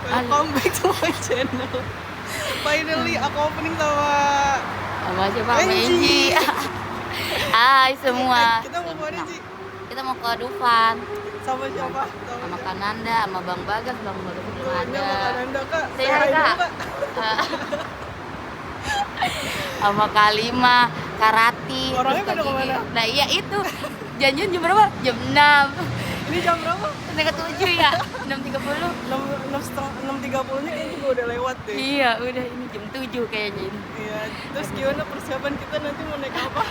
Welcome back to my channel. Finally aku opening sama siapa? Menji. Hai semua. Kita mau kemana, Ci? Kita mau ke Dufan. Sama siapa? Sama Kananda, sama Bang Bagas belum ada. Sama Kananda, Kak. Saya Kak. Sama Kalima, Karati. Orangnya pada kemana? Nah iya itu. Janjian jam berapa? Jam 6. Ini jam berapa? Setengah 7 ya? 6.30. 6.30-nya kayaknya juga udah lewat deh. Iya, udah ini jam 7 kayaknya ini. Iya, terus gimana persiapan kita nanti mau naik apa?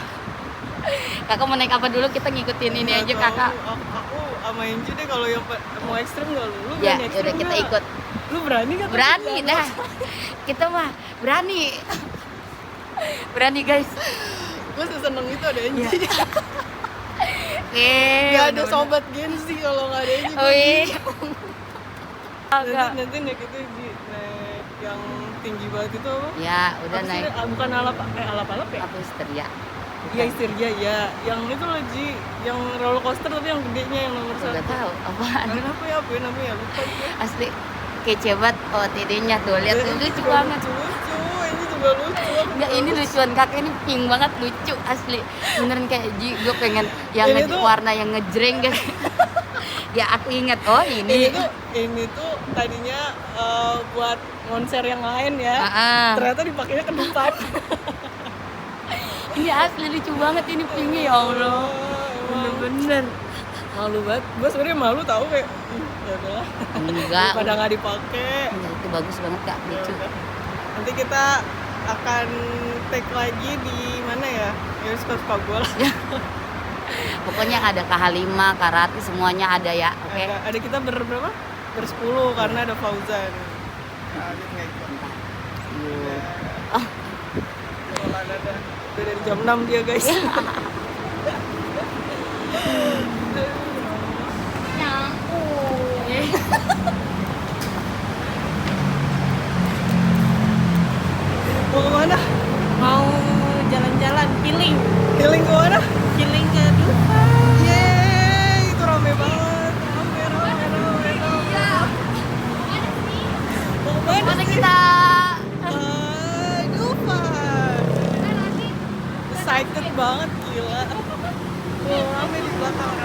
Kakak mau naik apa dulu? Kita ngikutin ini Nggak aja tahu. kakak. Aku sama Enji deh kalau yang mau ekstrim nggak lu? Lu Ya, berani ekstrim udah kita nggak? ikut. Lu berani nggak? Berani dah. Kita mah berani. Berani guys. Gue seneng itu ada Enji. Gak ada sobat Genzi kalau nggak ada Enji. Oh iya. Nanti naik itu Ji, naik yang tinggi banget itu apa? Ya, udah Apa sih, naik. bukan alap-alap ya? Apa histeria? Iya Histeria ya. Yang itu loh Ji, yang roller coaster tapi yang gedenya yang nomor Udah 1. tahu apaan. Kenapa ya? Apa namanya? Lupa gue. Asli kece banget OOTD-nya tuh. Lihat tuh lucu banget. Lucu, ini juga lucu. Enggak, ini lucuan kakek ini pink banget, lucu asli. Beneran kayak gue pengen yang Ini tuh- warna yang ngejreng guys. Ya aku ingat, oh Ini tuh tadinya buat konser yang lain ya. Ternyata dipakainya ke depan. Ini asli lucu banget ini pinknya, ya Allah. Bener-bener. Malu banget. Gue sebenarnya malu tahu kayak ya udahlah. Enggak. Pada nggak dipakai. Enggak, itu bagus banget kak, lucu. Nanti kita akan take lagi di mana ya? Ya suka gue lah. Pokoknya ada Kak Halima, Karati semuanya ada ya, oke? Ada kita berberapa? Ber-10 karena ada Fauzan. Nah, dia nggak ikut. Oh. Ada. Udah dari jam 6 dia guys. Mau kemana? Mau jalan-jalan healing Healing ke mana? healing ke Dufan. Yeay, itu rame banget. Rame. Mau kemana? Mana kita? Dufan. Excited banget, gila. Oh, rame di belakang.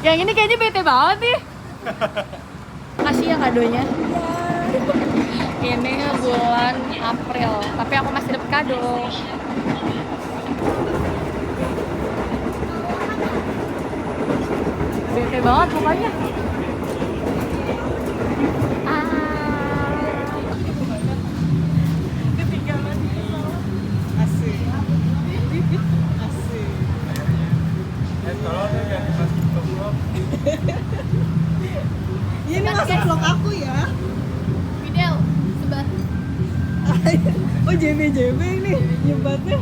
Yang ini kayaknya bete banget nih. Kasih ya kadonya. Ini bulan April, tapi aku masih dapat kado. Bete banget pokoknya. Ketinggalan gitu. Asik. Asik. Ini masuk vlog aku ya. Video sebat. Oh JB ini nyebatnya.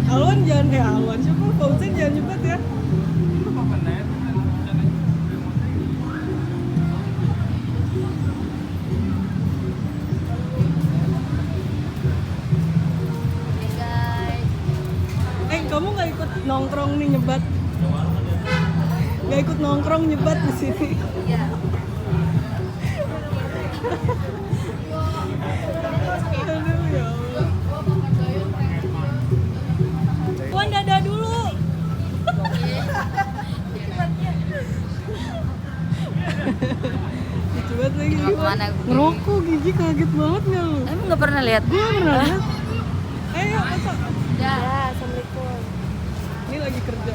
Alwan jangan Alwan siapa? Fauzan jangan nyebat ya. Kamu nggak ikut nongkrong nih nyebat? Nggak ikut nongkrong nyebat di sini? Iya. Aduh ya Allah. Puan dadah dulu. Lucu banget lagi. Mau kemana? Ngerokok Gigi kaget banget nggak lu? Emang nggak pernah lihat? Gue pernah lihat. Ayo masuk. Ya. Assalamualaikum. Ini lagi kerja.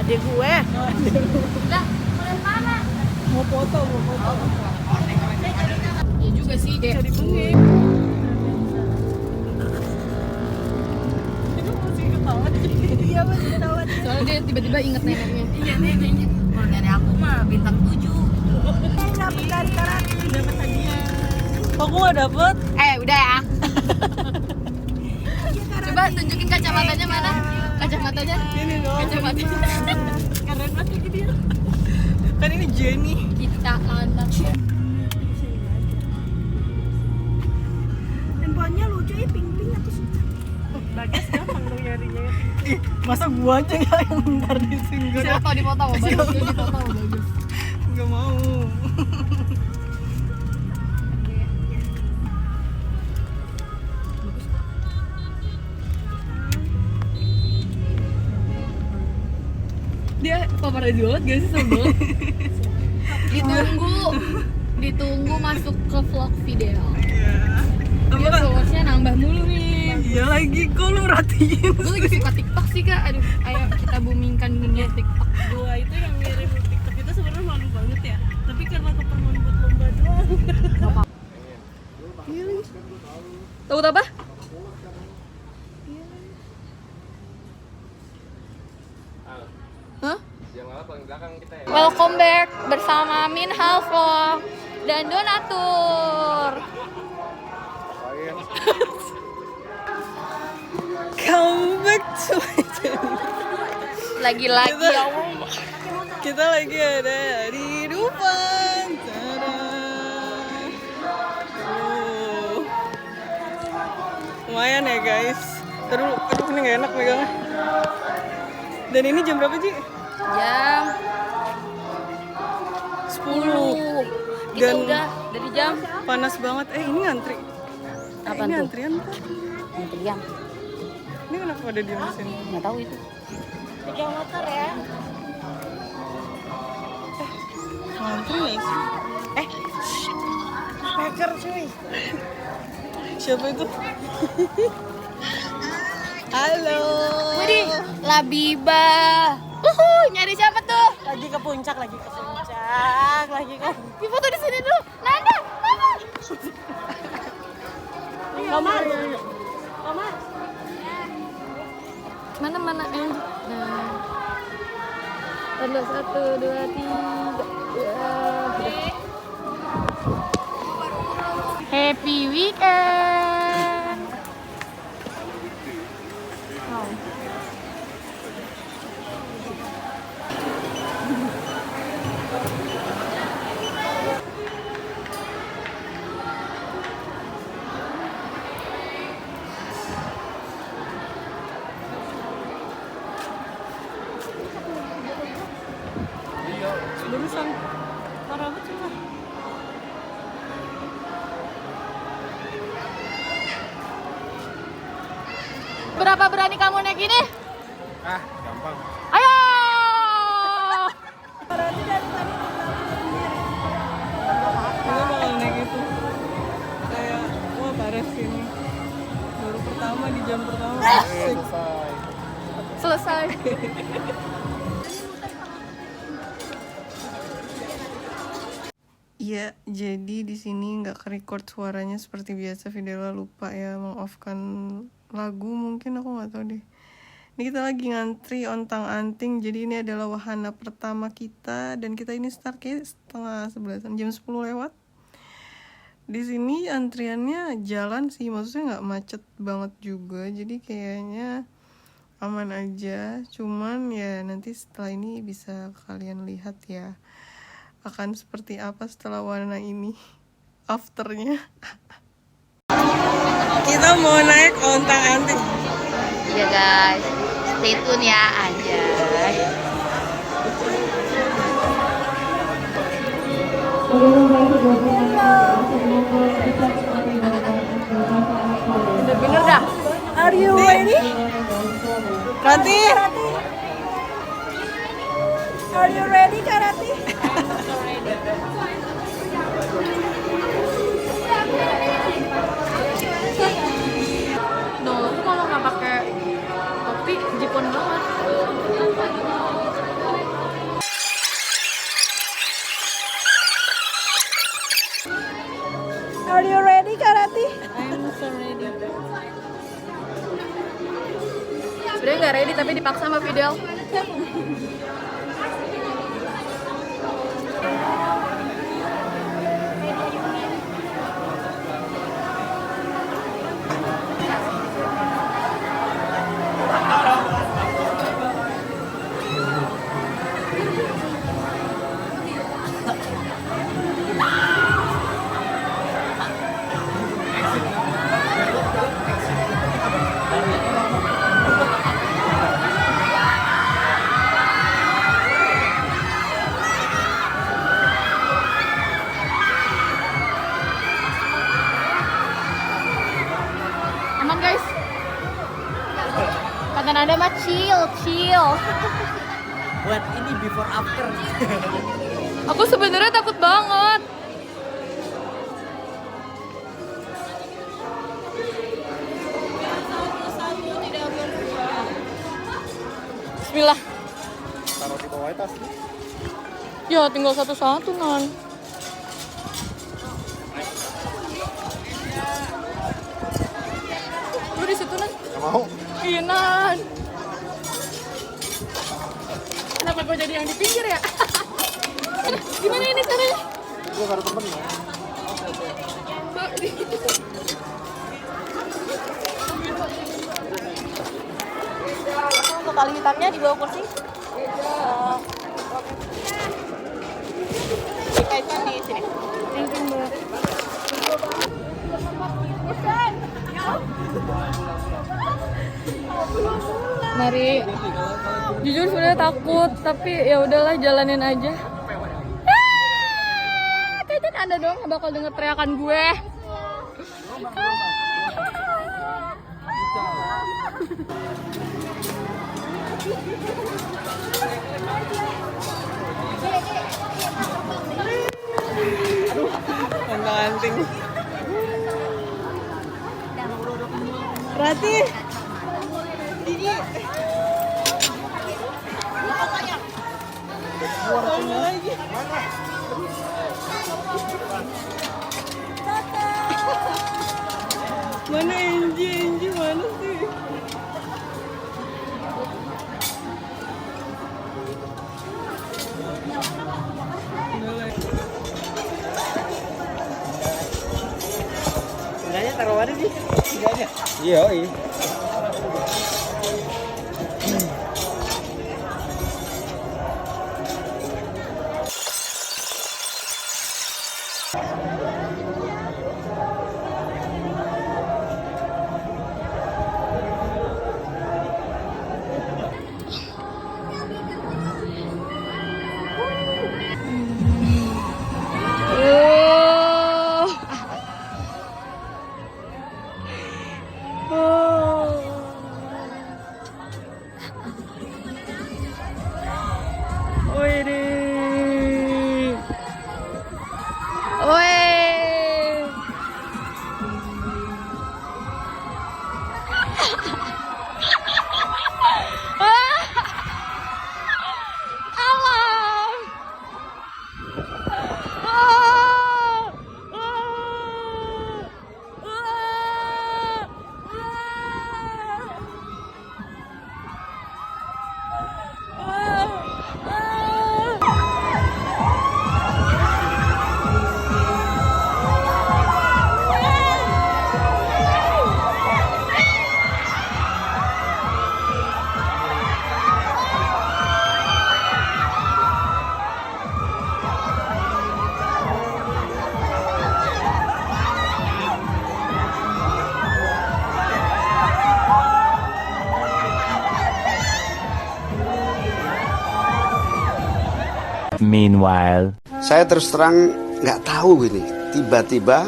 Adek gue. Lah, kalian mana? Mau foto. Ya juga sih deh. Jadi bengek. Itu masih ketawa. Iya masih ketawa. Soalnya dia tiba-tiba inget neneknya. Iya neneknya. Kalau nenek aku mah bintang 7. Dapat dari Karati. Dapat hadiah. Kok gue nggak dapet? Udah ya. Coba tunjukin kacamatanya mana? kacamatanya. Ini dong. Kacamatanya. Keren banget lagi dia. Kan ini Jenny. Kita anak. Handphonenya lucu ya, pink-pink atau suka? Bagas gampang dong nyarinya. Ih, masa gua aja ya yang ntar disinggung. Foto di foto, bagus di foto bagus. Gak mau. Dia paparazzi banget gak sih sama? Ditunggu masuk ke vlog video. Iya. Dia followersnya nambah mulu nih. Iya lagi, kok lu ratiin? Gue lagi suka TikTok sih kak. Aduh, ayo kita boomingkan dunia TikTok. Gua itu yang ngirim TikTok itu sebenarnya malu banget ya. Tapi karena keperluan buat lomba doang. Tahu apa? Hah? Welcome back bersama Minhal Vlog dan Donatur. Come back to it. Lagi-lagi ya. Kita lagi ada di Dufan. Tada. Oh. Lumayan ya guys. Aduh ini gak enak megangnya. Dan ini jam berapa Ji? Jam 10. 10. Kita Dan udah dari jam panas banget. Ini ngantri. Apaan Ini tuh? antrian. antrian. Ini kenapa ada di sini? Nggak tahu itu. Pegang motor ya. Ngantri nggak sih? Speaker cuy. Siapa itu? Halo. Widih, Labiba. Nyari siapa tuh? Lagi ke puncak. Di foto di sini dulu. Nanda. Kamar. Mana Nah. Ada 1, 2, 3. Happy weekend. Barusan parah banget cuma. Berapa berani kamu naik ini? Gampang. Ayo. Kita bakal naik itu. Kayak wah parah sih ini. Baru pertama di jam pertama. Asik. Selesai. Iya, jadi di sini nggak ke-record suaranya seperti biasa. Videla lupa ya meng-off-kan lagu, mungkin aku nggak tahu deh. Ini kita lagi ngantri ontang-anting. Jadi ini adalah wahana pertama kita dan kita ini start kayak setengah 11, jam 10 lewat. Di sini antriannya jalan sih, maksudnya nggak macet banget juga. Jadi kayaknya aman aja. Cuman ya nanti setelah ini bisa kalian lihat ya akan seperti apa setelah warna ini afternya. Kita mau naik ontang-anting. Ya guys, stay tune ya anjay. Bener-bener dah. Are you ready? Rati, Are you ready, Karati? No, tuh kalau nggak pakai topi Jepun banget. Are you ready, Karati? I'm so ready. Sebenernya nggak ready tapi dipaksa sama Fidel. Kata Nanda mah chill. Buat ini before after. Aku sebenarnya takut banget. Bismillah. Taruh di bawah tas. Ya tinggal satu-satu Nan. Lu di situ Nan. Gak mau. Iya Nan. Kenapa gue jadi yang di pinggir ya? Gimana ini caranya? Gue gak ada temen ya. Untuk tali hitamnya di bawah kursi. Dikaitkan di sini. Mari. Jujur sebenarnya takut, tapi ya udahlah jalanin aja. Kayaknya Anda doang yang bakal denger teriakan gue. Anting-anting. Rati. Mana Angie mana sih? Enggaknya taruh mana sih? Enggaknya. Iya. Meanwhile, Saya terus terang nggak tahu ini. Tiba-tiba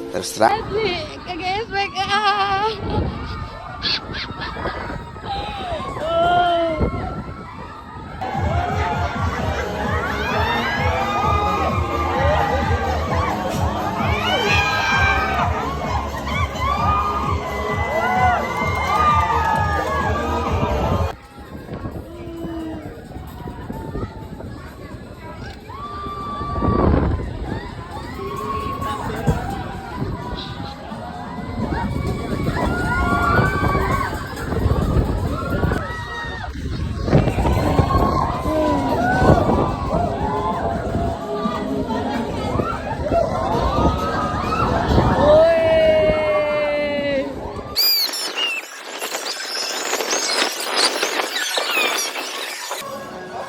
terus terang. Kagak efek.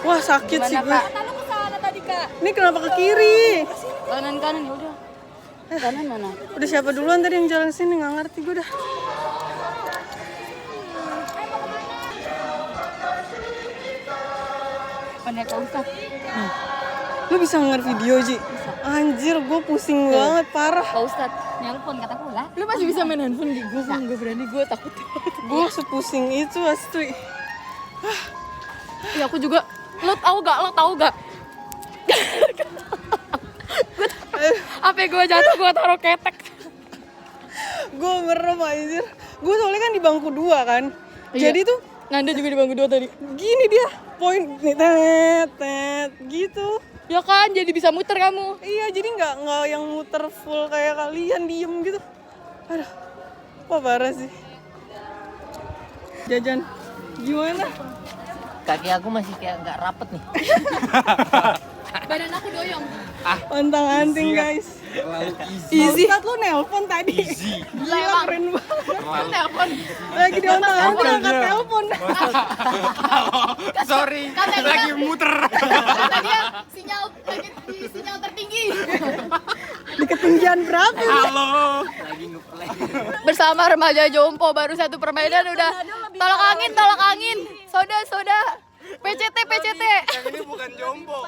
Wah sakit sih gue. Lalu ke sana tadi Kak. Ini kenapa ke kiri? Kanan ya udah. Kanan mana? Udah siapa duluan tadi yang jalan sini, nggak ngerti gue dah. Mana Pak Ustadz? Lu bisa nge video Ji? Anjir, gue pusing banget parah. Pak Ustadz. Nelpon kataku lah. Lu masih bisa main handphone di gue, gue berani, gue takut. Gue sepusing itu asli. Ya aku juga. Lo tahu gak? HP gue jatuh, gue taruh ketek. Gue merem anjir. Gue soalnya kan di bangku 2 kan. Iya. Jadi tuh Nanda juga di bangku 2 tadi. gini dia, poin nih tet gitu. Ya kan, jadi bisa muter kamu. Iya, jadi nggak yang muter full kayak kalian diem gitu. Aduh, wah parah sih. Jajan, gimana? Kaki aku masih kayak nggak rapet nih. Badan aku doyong. Ontang-anting guys. Terlalu easy. Ustadz lu nelpon tadi. Gila keren banget. Telepon. Lagi di ontang-anting angkat telepon. Sorry, lagi muter. Kata dia sinyal lagi di sinyal tertinggi. Di ketinggian berapa? Halo. Lagi ngeplay. Bersama remaja jompo baru satu permainan udah. Tolak angin. Soda. PCT. Yang ini bukan jombo.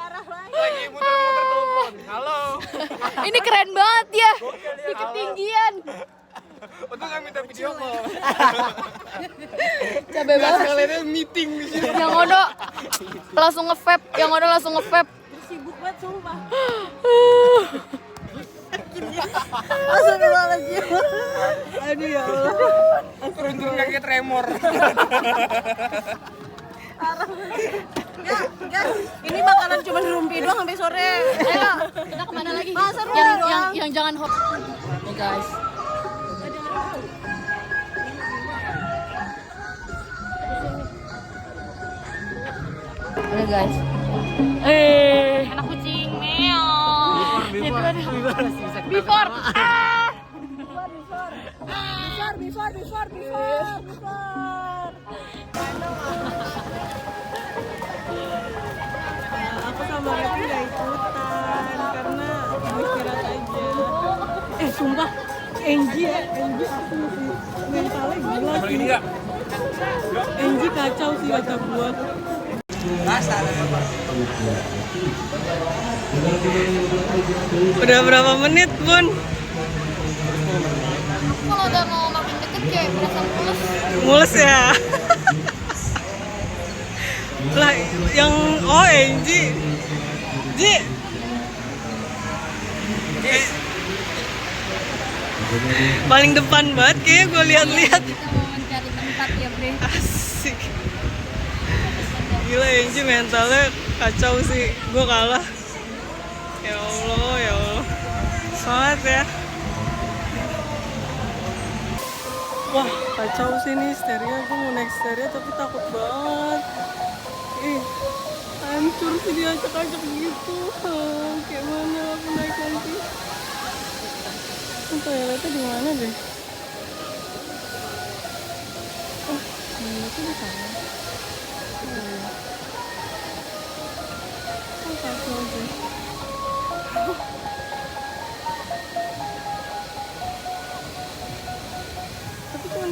Lagi muter-muter telepon. Halo. Ini keren banget ya. Di ketinggian. Untung nggak minta video call. Capek banget. Kalian meeting di sini. Yang Ono langsung nge-vape. Sibuk banget sumpah. Astagfirullahaladzim. Aduh ya Allah. Turun kaki tremor. Ini bakalan cuma rumpi doang sampai sore. Ayo, kita kemana lagi? Masa rumpi yang, doang? yang jangan hop. Nih guys. Udah guys. Anak kucing meong. Before. Aku sama Revi gak ikutan karena mau istirahat aja. Sumpah, Angie mentalnya gila sih. Angie kacau sih kata gua. Udah berapa menit, Bun? Kalau udah mau makin deket kayak berasa mulus. Mulus ya. Lah, yang Angie. Ji. Paling depan banget kayaknya gue lihat-lihat. Kita mau mencari tempat ya bre. Asik. Gila Angie mentalnya kacau sih. Gue kalah. Ya Allah. Semangat ya. Wah, kacau sih nih Steria. Gue mau naik Steria tapi takut banget. Hancur sih diacak-acak gitu. Kayak mana aku naik nanti? Toiletnya di mana deh? Toiletnya di sana. Kacau sih. Tapi cuma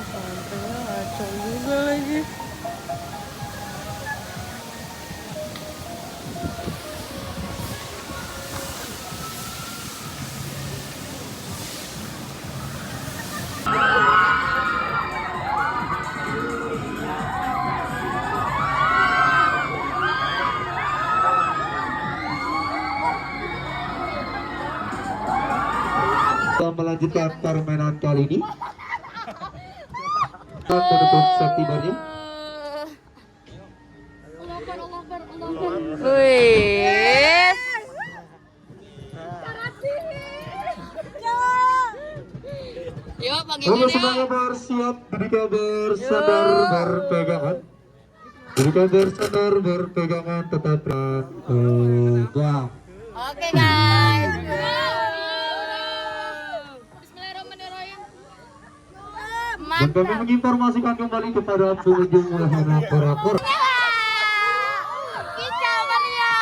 sampainya kacau juga lagi. Melanjutkan permainan kali ini menutup setibarnya. Wih. Yuk pagi Kalau semuanya bersiap, berikan bersandar berpegangan. Berikan bersandar berpegangan tetap tegak. Oke guys. Bismillahirrahmanirrahim. Dan kami menginformasikan kembali kepada pengunjung wahana korakor. Kicau Maria.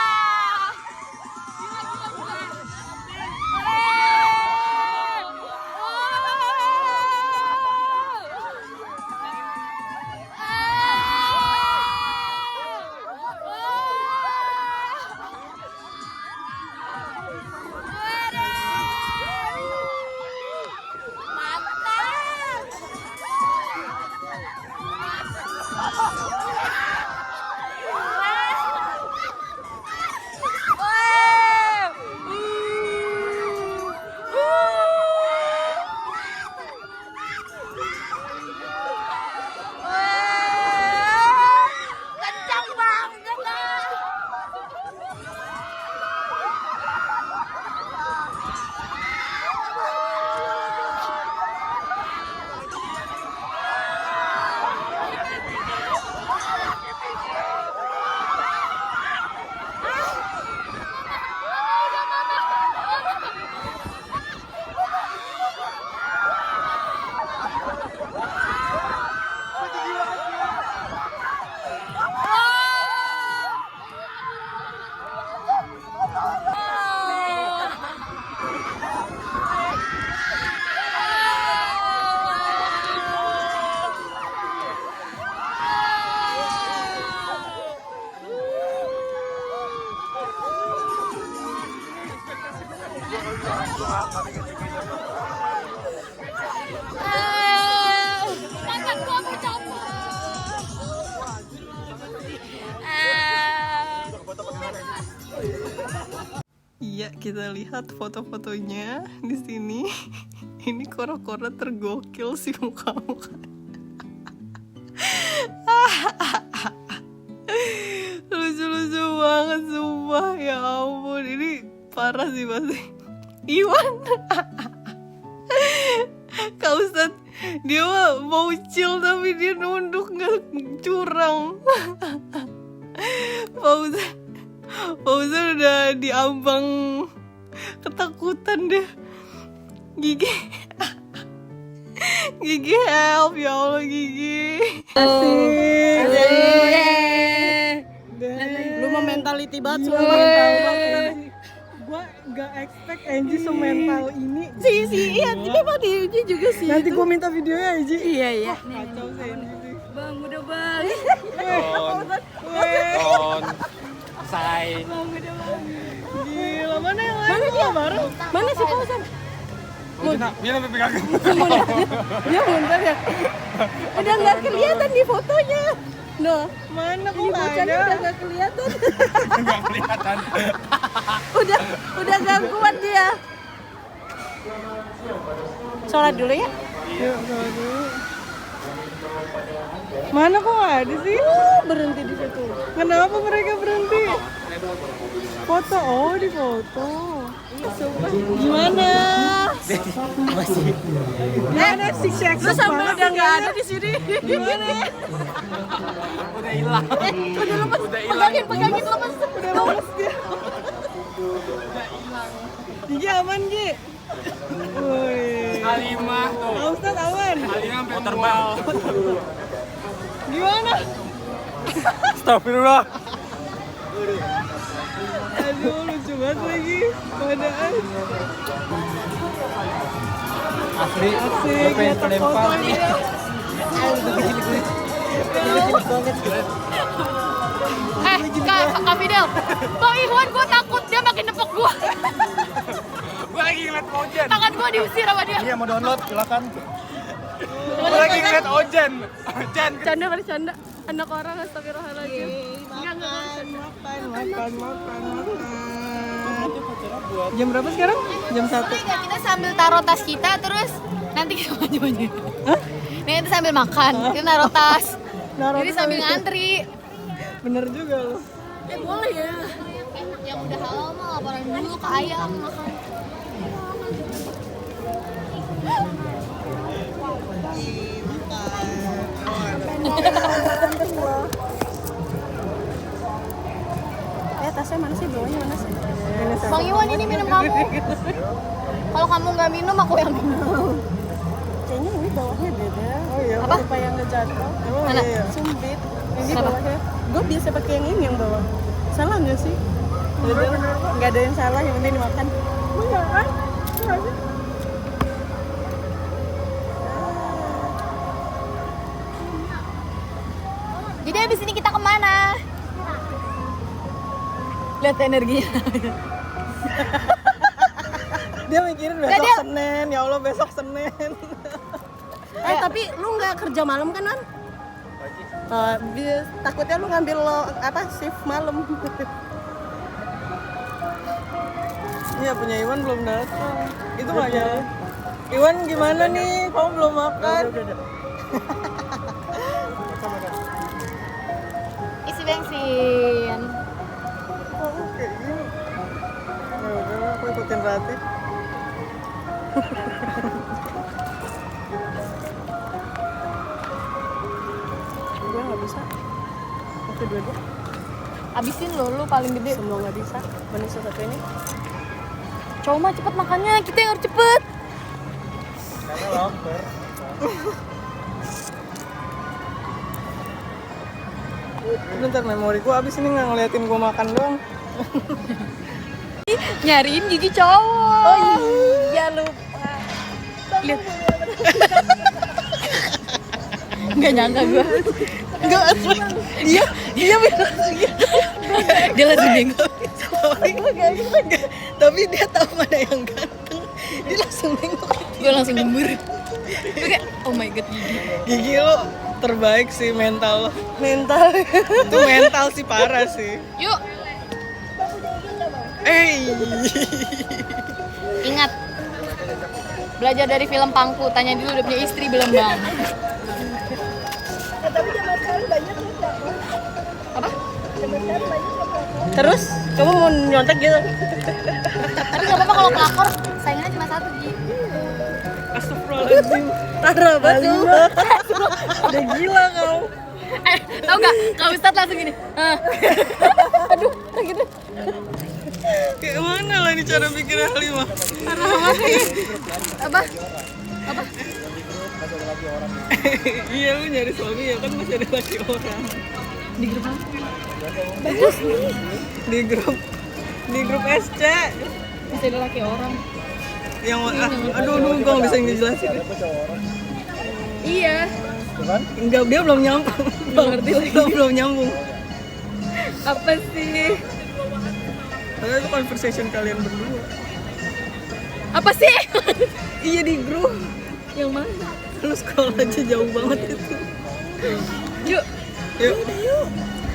Makan gua mau coba. Iya, kita lihat foto-fotonya di sini. Ini kora-kora tergokil sih muka-muka. Lucu-lucu banget sumpah, ya ampun. Ini parah sih pasti. Iwan. Kak Ustadz, dia mah mau chill tapi dia nunduk, nggak curang. Fauzan udah diambang ketakutan deh. Gigi help, ya Allah Gigi. Asik. Lu mau mentality banget Gila, gua gak expect Angie semental ini. iya, memang diuji juga sih. Nanti gua minta videonya Angie. Iya. Kacau sih Angie sih. Bang, udah bang. Ton. Say. Gila, mana yang lain? Mana dia bareng? Mana sih Fauzan? Dia lebih pegang. Dia muntah ya. Udah nggak kelihatan di fotonya. Loh, Mana kok ini nggak bocahnya ada? udah nggak kelihatan. Enggak kelihatan. udah nggak kuat dia. Sholat dulu ya. Yuk, sholat dulu. Mana kok nggak ada sih? Berhenti di situ. Kenapa mereka berhenti? Foto, oh di foto. Gimana? Gimana sih Lu sampai udah nggak ada di sini. Gimana? Udah hilang. Udah lepas. Pegangin lepas. Udah lepas dia. Gigi aman Gi? Woi. Alimah tuh. Pak Ustadz aman? Alimah mau terbang. Gimana? Astagfirullah. Aduh lucu banget lagi keadaan. Asli. Asik, lihat fotonya. Kak Fidel, Bang Iwan gue takut dia makin nepok gue. Gue lagi ngeliat Ojen. Tangan gue diusir sama dia. Iya mau download silakan. Gue lagi ngeliat Ojen. Canda bercanda. Anak orang astagfirullahaladzim. Makan. Jam berapa sekarang? Jam 1. Kita sambil taruh tas kita terus nanti kita maju-maju. Nih kita sambil makan, kita naruh tas. Jadi sambil ngantri. Bener juga loh. Boleh ya. Yang udah halal mah laporan dulu ke ayam makan. Tasnya mana sih? Bawahnya mana sih? Bang Iwan ini minum kamu. Kalau kamu nggak minum aku yang minum. Kayaknya ini bawahnya beda. Oh iya. Apa? Supaya nggak jatuh. Emang Mana? iya. Sumpit. Ini Kenapa? bawahnya. Gue biasa pakai yang ini yang bawah. Salah nggak sih? Nggak ada yang salah, yang penting dimakan. Enggak kan? Enggak sih. Jadi habis ini kita kemana? Lihat energinya. Dia mikirin besok dia- Senin, ya Allah besok Senin. Tapi lu nggak kerja malam kan, Nan? Takutnya lu ngambil shift malam. Iya punya Iwan belum datang. Itu nggak jalan. Iwan gimana nih? Kamu belum makan? Isi bensin. Oh, kayak gini. Ya udah, aku ikutin Rati. Gue nggak bisa. Oke, dua-dua. Habisin lu paling gede. Semua nggak bisa. Manusia satu ini. Cowok mah cepet makannya, kita yang harus cepet. Karena lapar. Bentar, memori gua abis ini nggak ngeliatin gua makan doang. Nyariin gigi cowok. Oh iya, lupa. Lihat. Nggak nyangka gue. Enggak, dia bilang gitu. Dia langsung bingung. Tapi dia tahu mana yang ganteng. Dia langsung nengok. Gue langsung gembur. Gue kayak oh my god gigi. Gigi lo terbaik sih mental lo. Mental. Itu mental sih parah sih. Yuk, ingat. Belajar dari film Pangku, tanya dulu udah punya istri belum, Bang? Tapi zaman sekarang banyak ya. Apa? Zaman sekarang banyak ya. Terus kamu mau nyontek gitu? Tapi gak apa-apa kalau pelakor, saingannya cuma satu, Ji. Astagfirullahaladzim. Parah banget. Udah gila kau. Tau gak? Kak Ustadz langsung gini. Aduh, gitu. Kayak mana lah ini cara bikin Halimah? Parah banget. Apa? Apa? Iya lu nyari suami ya kan masih ada laki orang. Di grup apa? Bagus nih. Di grup SC Masih ada laki orang. yang aduh gue nggak bisa ngejelasin. Iya. Enggak, dia belum nyambung. belum nyambung. Apa sih? Padahal itu conversation kalian berdua. Apa sih? Iya di grup. Yang mana? Lu scroll aja jauh banget itu. Yuk. Yuk.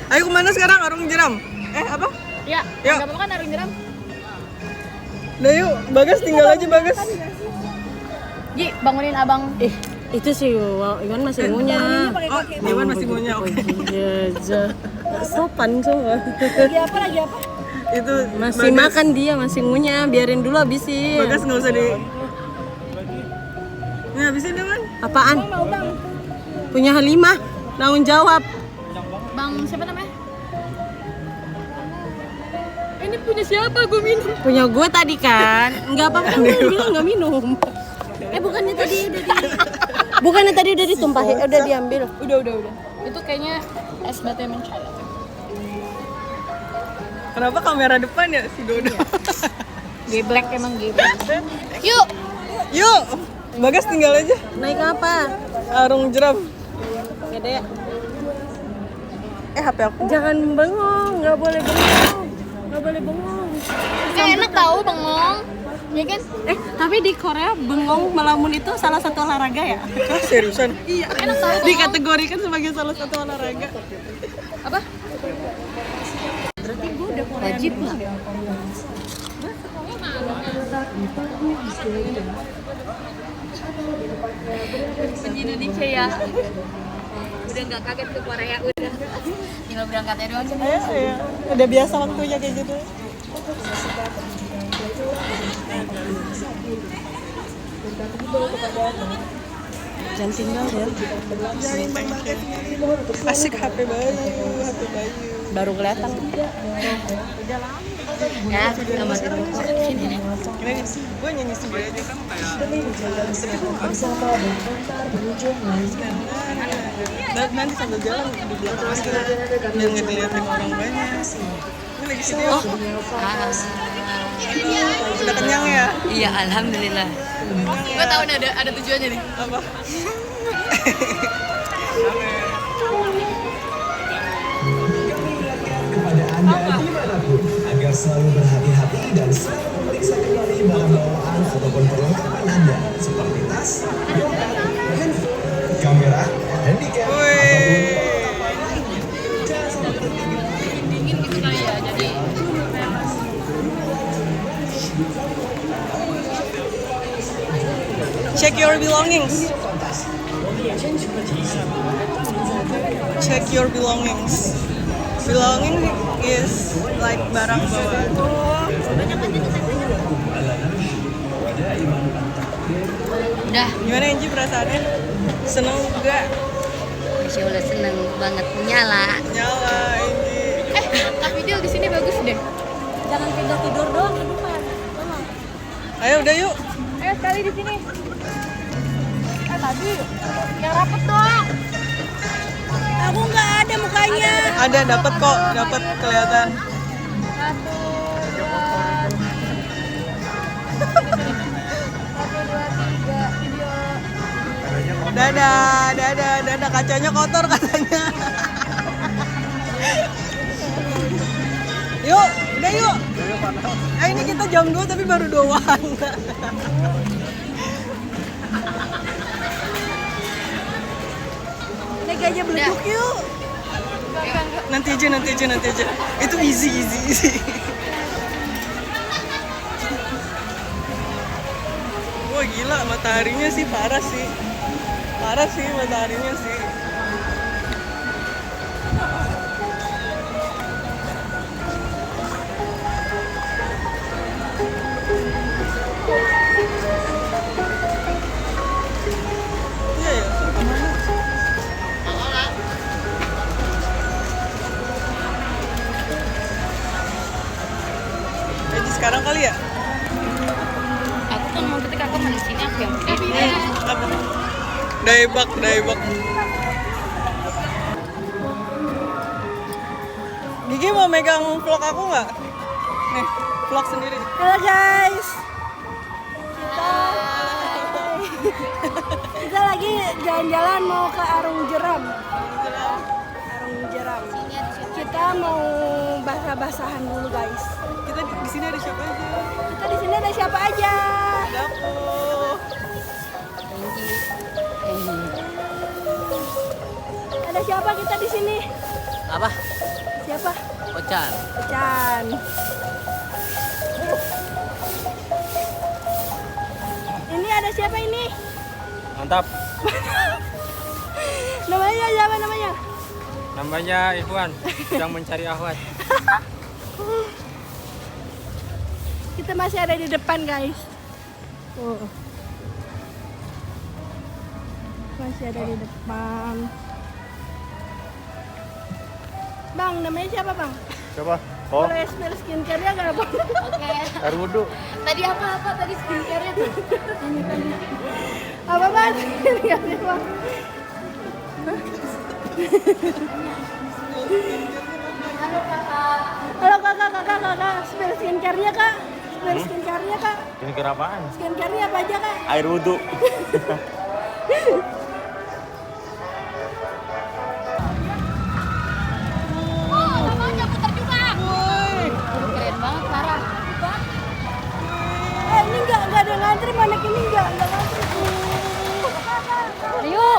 Ayo kemana sekarang? Arung jeram. Apa? Ya, Yuk. nggak apa-apa kan naruh jeram. Udah yuk, Bagas tinggal aja Bagas. Ji, bangunin abang. Itu sih Iwan masih ngunyah. Oh, Iwan masih ngunyah. Oke. Iya, sopan semua. Lagi apa? Itu Masih Bagas. makan dia, masih ngunyah. Biarin dulu habisin. Bagas nggak usah di. Ini habisin deh man. Apaan? Punya Halimah. Tanggung jawab. Bang, siapa namanya? Ini punya siapa? Gue minum. Punya gue tadi kan. Enggak apa-apa kan gue bilang enggak minum. Bukannya tadi udah Bukannya tadi udah ditumpahin, udah diambil. Udah. Itu kayaknya es batu yang mencair. Kenapa kamera depan ya si Dodo? Geblek emang geblek. Yuk. Yuk, Bagas tinggal aja. Naik apa? Arung jeram. Gede. HP aku. Jangan bengong, nggak boleh bengong. Nggak boleh bengong. Kayak enak tahu bengong. Ya kan? Tapi di Korea bengong melamun itu salah satu olahraga ya? Ah, seriusan? Iya. Enak tahu bengong. Dikategorikan sebagai salah satu olahraga. Apa? Berarti gue udah Wajib lah. Di Indonesia ya. Udah nggak kaget ke Korea udah. Tinggal berangkatnya doang sih. Iya. Udah biasa waktunya kayak gitu. Jangan tinggal ya. Asik HP Bayu. Baru kelihatan. Ya, sama sini. Ini gue nyanyi sendiri aja kan kayak. Nanti sambil jalan di belakang aja. Biar ngeliatin orang banyak. Ini lagi sini ya. Udah kenyang ya? Iya, alhamdulillah. Gue tahu nih ada tujuannya nih. Apa? kepada Anda dimanapun agar selalu berhati-hati dan selalu memeriksa kembali barang bawaan ataupun perlengkapan Anda seperti tas, dompet, handphone, kamera, handicap, ataupun perlengkapan lainnya. Dingin gitu kali ya, jadi Check your belongings. Check your belongings. Belonging is like barang bawaan. udah. Gimana Enji perasaannya? Seneng juga? Masya Allah seneng banget nyala. Nyala Enji. Kak video di sini bagus deh. Jangan pindah tidur doang di depan. Ayo udah yuk. Ayo sekali di sini. Tadi yang rapet dong. Aku nggak ada mukanya. Ada dapat kok, dapat kelihatan. Dadah, kacanya kotor katanya. Yuk, udah yuk. Ini kita jam 2 tapi baru 2 wahana. Naik aja beleduk yuk. Nanti aja. Itu easy. Wah gila, mataharinya sih parah sih mataharinya sih. Iya ya, kemana? Jadi sekarang kali ya? Aku tuh mau ketika aku mau di sini aku yang Apa? Daebak. Gigi mau megang vlog aku nggak? Nih, vlog sendiri. Halo guys. Kita lagi jalan-jalan mau ke Arung Jeram. Kita mau basah-basahan dulu guys. Kita di sini ada siapa aja? Ada aku. Ada siapa kita di sini? Apa? Siapa? Ocan. Ocan. Ini ada siapa ini? Mantap. Namanya siapa namanya? Namanya Ikhwan, sedang mencari Ahwat. Kita masih ada di depan guys. Masih ada di depan. Bang, namanya siapa bang? Siapa? Oh, Boleh spill skincare-nya nggak bang? Oke. air wudhu. Tadi apa tadi skincare-nya tuh? Apa bang? Skincare-nya bang? Halo kakak, spill skincare-nya kak? Spill skincare-nya kak? Ini kerapaan? Skincare-nya apa aja kak? Air wudhu. Keren banget Sarah. Ini nggak ada ngantri, manek ini nggak ngantri. Ayo.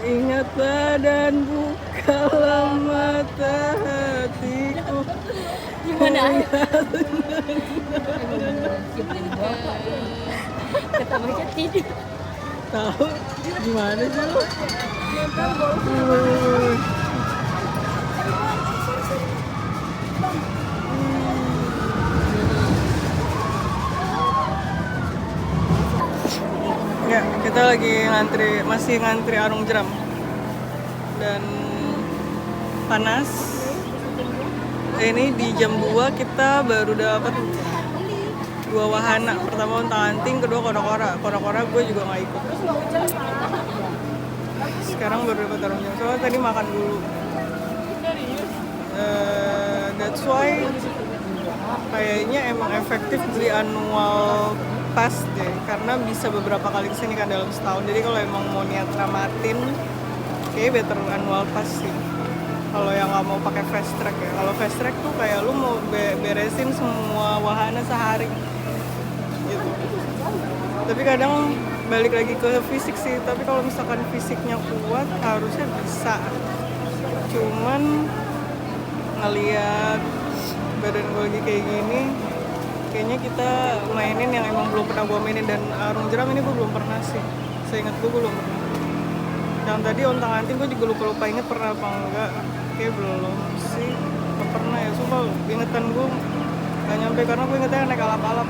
Ingat badan, bukalah mata hatiku. Gimana? Kata baca tidur. Tahu gimana sih lu? Ya, kita lagi masih ngantri Arung Jeram. Dan panas. Ini di jam 2 kita baru dapat 2 wahana. Pertama untang-anting, kedua kora-kora. Kora-kora gue juga nggak ikut. Sekarang baru dapat Arung Jeram. Soalnya tadi makan dulu. That's why kayaknya emang efektif beli annual pass deh, karena bisa beberapa kali kesini kan dalam setahun. Jadi kalau emang mau niat namatin, kayaknya better annual pass sih. Kalau yang nggak mau pakai fast track ya. Kalau fast track tuh kayak lu mau beresin semua wahana sehari gitu. Tapi kadang balik lagi ke fisik sih. Tapi kalau misalkan fisiknya kuat harusnya bisa. Cuman ngeliat badan gue lagi kayak gini, kayaknya kita mainin yang emang belum pernah gue mainin. Dan Arung Jeram ini gue belum pernah sih, seingat gue belum pernah. Yang tadi untang-anting gue juga lupa inget pernah apa enggak. Kayak belum sih, gak pernah ya. Sumpah ingetan gue gak nyampe, karena gue ingetnya naik alap-alap.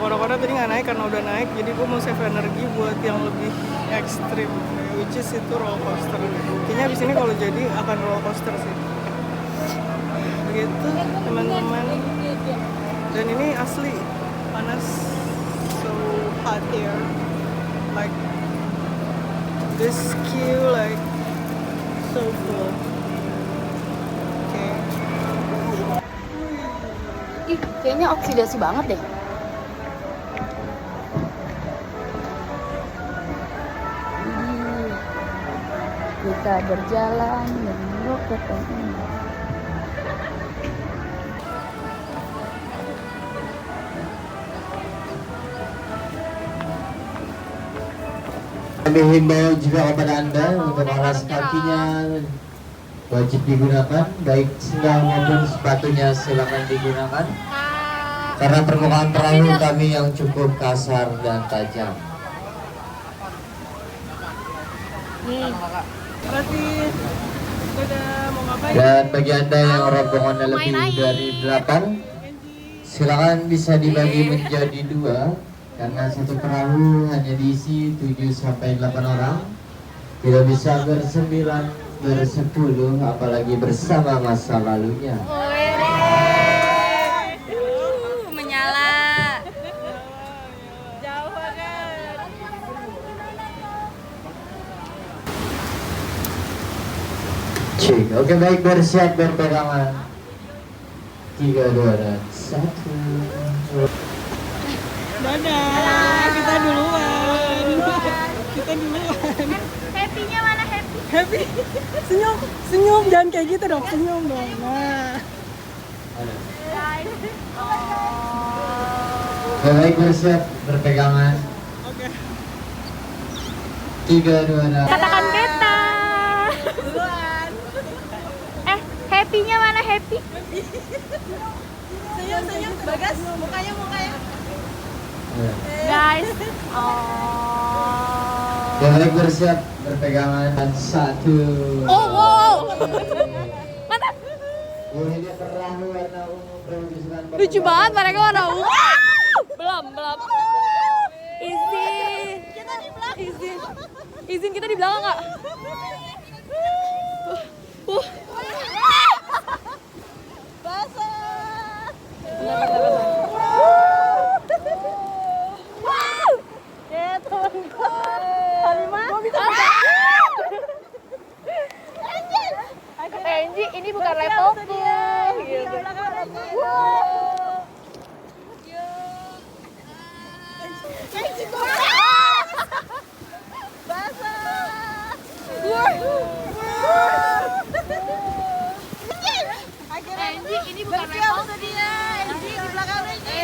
Kora-kora tadi gak naik karena udah naik, jadi gue mau save energi buat yang lebih ekstrim, which is itu roller coaster. Kayaknya abis ini kalau jadi akan roller coaster sih. Begitu teman-teman. Dan ini asli panas, so hot here, like this queue like so full. Okay. Ih, kayaknya oksidasi banget deh. Kita berjalan menuju ke ini. Kami himbau juga kepada Anda untuk alas kakinya wajib digunakan, baik sendal maupun sepatunya silakan digunakan. Karena permukaan perahu kami yang cukup kasar dan tajam. Dan bagi Anda yang rombongannya lebih dari 8, silakan bisa dibagi menjadi 2 karena satu perahu hanya diisi 7-8 orang. Tidak bisa ber9, ber10, apalagi bersama masa lalunya. Menyala. Cik, oke baik, bersiap berpegangan. 3, 2, dan 1. Dadah, kita duluan. Kita duluan. Happy-nya mana happy? Happy. Senyum, senyum, jangan kayak gitu dong, senyum dong. Nah. Oke baik, bersiap berpegangan. Oke. 3, 2, dan Katakan beta. Happy-nya mana happy? Senyum, senyum. Bagas, mukanya. Guys. Oke baik, bersiap berpegangan. 1. Oh, wow. Mantap. Ini perahu warna ungu berwujud Lucu banget mereka warna ungu. Belum. Izin kita di belakang nggak? Anji, ini bukan levelku. Anji, ini bukan levelku. Anji, di belakang Anji.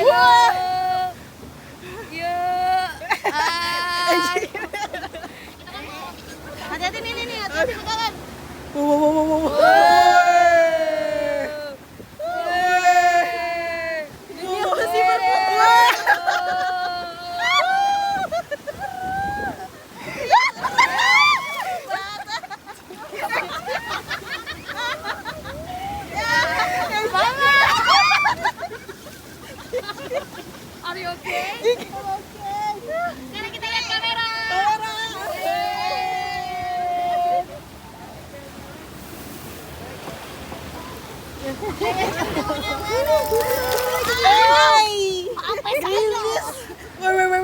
Hati-hati nih, hati-hati di kanan. Dia masih berputar. Are you okay? Sekarang kita lihat kamera. Apa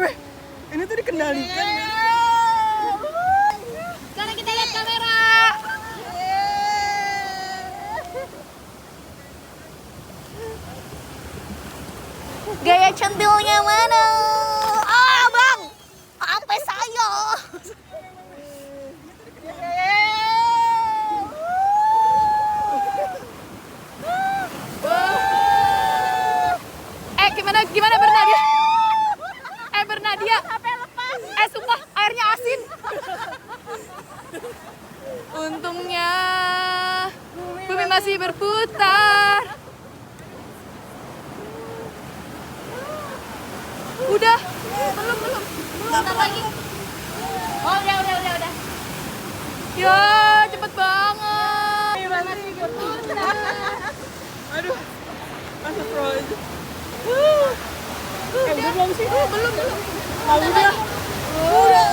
Weh. Ini tuh dikendalikan. Sekarang kita lihat kamera. Gaya centilnya mana? Bang, sampai saya. Gimana Bernadia? Bernadia. Sumpah airnya asin. Untungnya bumi masih berputar. Udah. Belum. Bentar lagi. Oh, udah. Ya, cepet banget. Aduh. Masuk Frozen. Udah belum sih? Belum. Udah. Udah.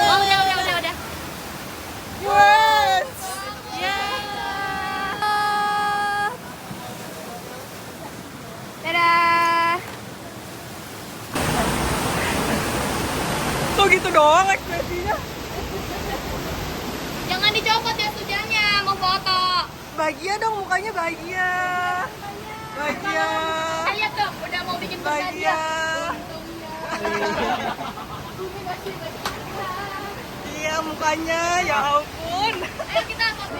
Yes. Dadah. Kok gitu doang ekspresinya? Jangan dicopot ya sujanya, mau foto. Bahagia dong, mukanya bahagia. Bahagia. Lihat dong, udah mau bikin Bahagia. Iya, mukanya, ya ampun. Ayo kita foto.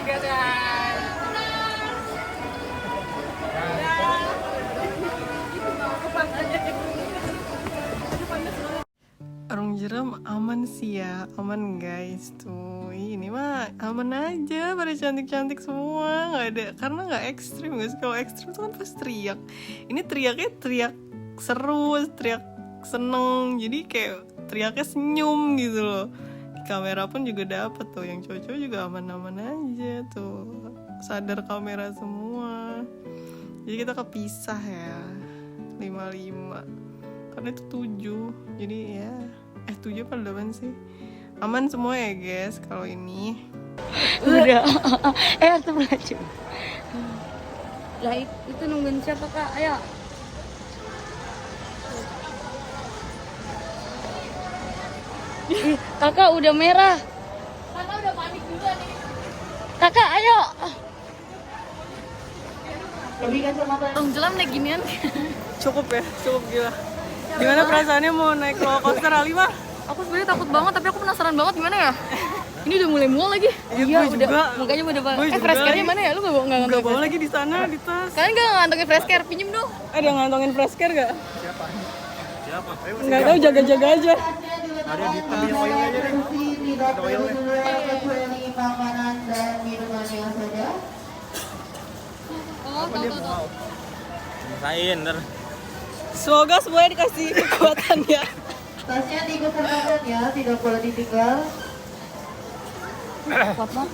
Arung jeram aman sih ya, aman guys tuh. Ini mah aman aja, pada cantik-cantik semua, nggak ada, karena nggak ekstrim guys. Kalau ekstrim tuh kan pas teriak. Ini teriaknya teriak seru, teriak seneng, jadi kayak teriaknya senyum gitu loh. Di kamera pun juga dapet tuh, yang cowok-cowok juga aman-aman aja tuh, sadar kamera semua. Jadi kita kepisah ya, 5-5 karena itu 7, jadi ya 7 apa 8 sih, aman semua ya guys kalau ini. Udah. Harus belajar. Lah itu nungguin siapa kak? Ayo. Ih, kakak udah merah. Kakak udah panik juga nih. Kakak ayo. Orang jelam naik ginian. Cukup ya, cukup gila. Gimana perasaannya mau naik roller coaster Halimah? Aku sebenarnya takut banget, tapi aku penasaran banget gimana ya. Ini udah mulai mual lagi. Iya, gue juga. Makanya udah Gue juga fresh care-nya lagi. mana ya? Lu nggak Gak ngantongin? bawa lagi di sana di tas. Kalian nggak ngantongin fresh care? Pinjem dong. Ada ngantongin fresh care gak? Nggak tahu, jaga-jaga aja. Ada di tas. Oilnya aja deh. Ada oilnya. kecuali makanan dan minumannya saja. Oh, tahu. Rasain ntar. Semoga semuanya dikasih kekuatan ya. Tasnya dikumpulkan ya, tidak boleh ditinggal. Kuat banget.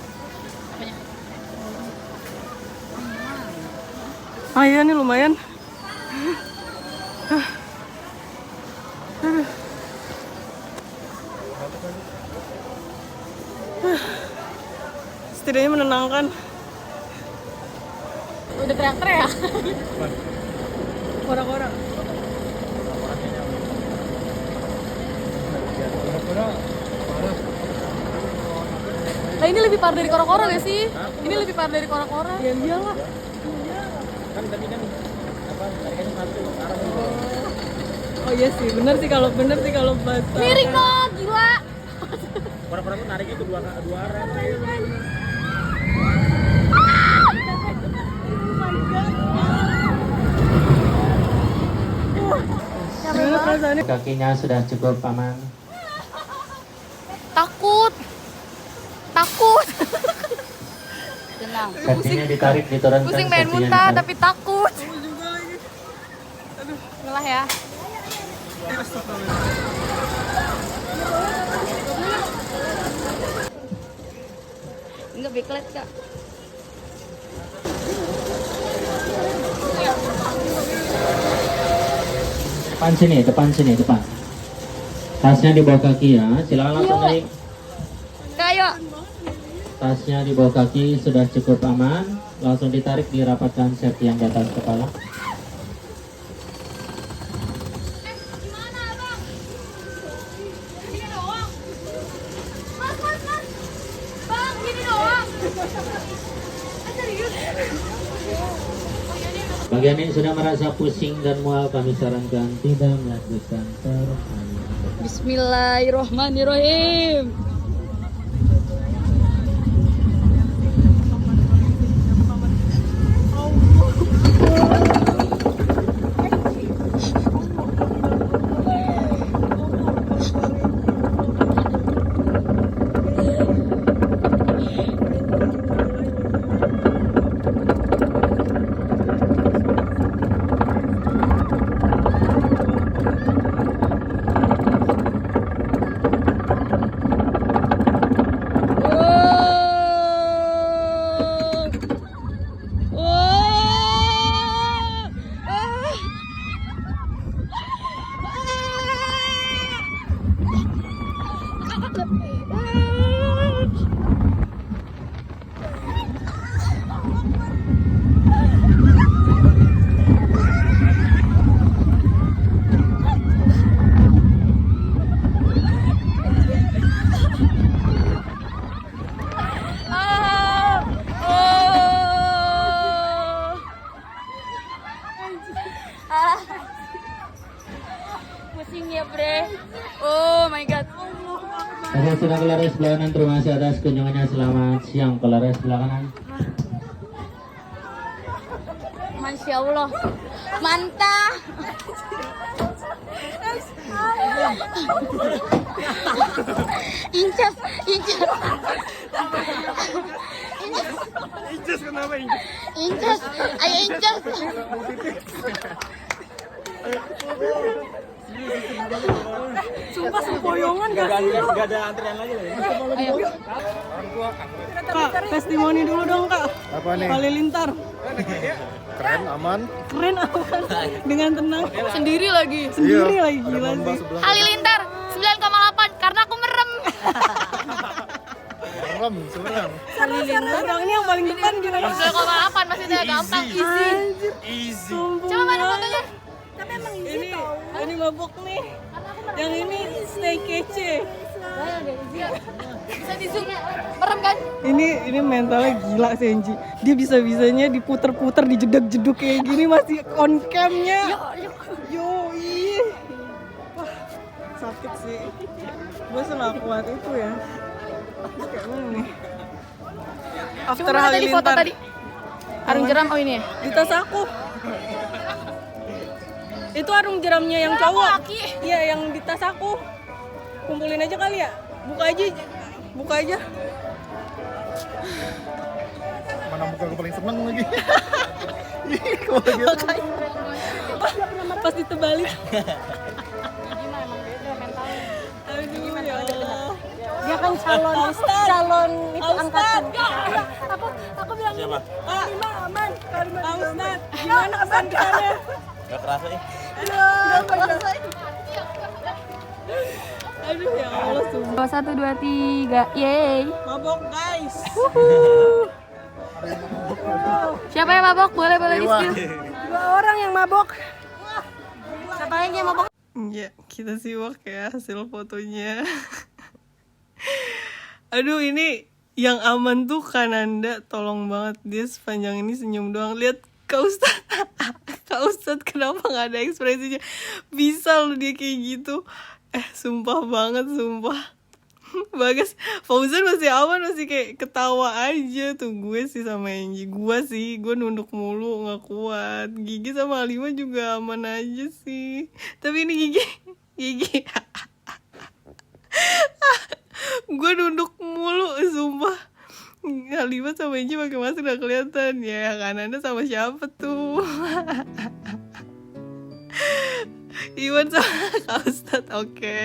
Ah iya nih lumayan. Setidaknya menenangkan. Udah teriak-teriak. Kora-kora. Nah ini lebih parah dari kora-kora gak sih? Ini lebih parah dari kora-kora. Ya iyalah. Kan tadi kan apa? Tadi kan satu arah. Oh iya sih, bener sih kalau basah. Miring dong, gila. Orang-orang tuh nariknya ke dua arah. Gimana perasaannya? Kakinya sudah cukup aman. Takut. Tenang. Kakinya ditarik, diturunkan. Pusing pengen kakinya muntah ditarik. tapi takut. Juga lagi. Ngelah ya. Enggak backlight kak. Depan sini. Tasnya di bawah kaki ya, silakan langsung naik. Kayo. Tasnya di bawah kaki sudah cukup aman, langsung ditarik, dirapatkan safety yang di atas kepala. Gimana abang? Gini doang. Mas. Bang, gini doang. Serius. Bagian ini sudah merasa pusing dan mual, kami sarankan tidak melanjutkan perjalanan. Bismillahirrohmanirrohim. Pusing ya bre. Oh my god. Oke, sudah kelar sebelah kanan, terima kasih atas kunjungannya, selamat siang. Kelar sebelah kanan. Masya Allah. Mantap. Incas. Inces kenapa Inces? Incas. Ayo Incas. Sumpah sempoyongan gak sih lu? Gak ada antrian lagi loh. Kak, testimoni dulu dong kak. Apa nih? Halilintar. Keren, aman. Keren aman. Dengan tenang. Sendiri lagi. Sendiri lagi gila sih. Halilintar 9,8 karena aku merem. Serem. Halilintar dong, ini yang paling depan gimana? 9,8 maksudnya gampang easy. Easy. Coba mana fotonya? Ini mabok nih. Yang ini stay kece. Bisa di zoom. Merem kan? Ini mentalnya gila sih Enji. Dia bisa-bisanya diputer-puter, dijeduk-jeduk kayak gini masih on cam-nya. Yo, wah, sakit sih. Gue senang kuat itu ya. Kayak mana nih? After Coba tadi foto Halilintar. tadi. Arung jeram oh ini ya? Di tas aku. Itu arung jeramnya yang cowok. Iya, yang di tas aku. Kumpulin aja kali ya. Buka aja. Mana muka gue paling seneng lagi. Pas ditebalik. Aduh, ya Allah. Dia kan calon itu angkatan. Aku bilang siapa? Kalima aman. Kalima Ustaz. Gimana kesannya? Gak kerasa ya? Aduh ya Allah sumpah. 1, 2, 3. Yeay. Mabok guys. Siapa yang mabok? Boleh di spill. 2 orang yang mabok. Siapa lagi yang mabok? Ya, kita simak ya hasil fotonya. Aduh, ini yang aman tuh Kananda, tolong banget. Dia sepanjang ini senyum doang. Lihat Kak Ustadz. Kak Ustadz kenapa gak ada ekspresinya? Bisa loh dia kayak gitu. Sumpah banget, sumpah. Bagas, Fauzan masih aman, masih kayak ketawa aja tuh. Gue sih sama Enji, gue nunduk mulu gak kuat. Gigi sama Alima juga aman aja sih. Tapi ini Gigi gue nunduk mulu, sumpah. Alima sama Enji pakai masker gak kelihatan. Ya Kananda sama siapa tuh? Iwan sama Kak Ustadz, oke.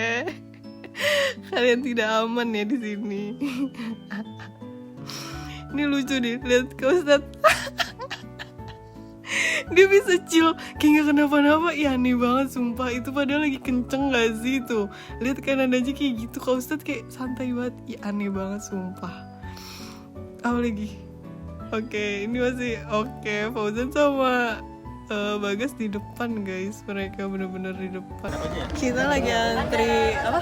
Kalian tidak aman ya di sini. Ini lucu nih, lihat Kak Ustadz. Dia bisa chill, kayak gak kenapa-napa. Ya aneh banget sumpah. Itu padahal lagi kenceng gak sih tuh. Lihat kanan aja kayak gitu. Kak Ustadz kayak santai banget. Ya aneh banget sumpah. Apa lagi? Oke, ini masih oke. Fauzan sama Bagas di depan guys. Mereka bener-bener di depan. Kita lagi antri apa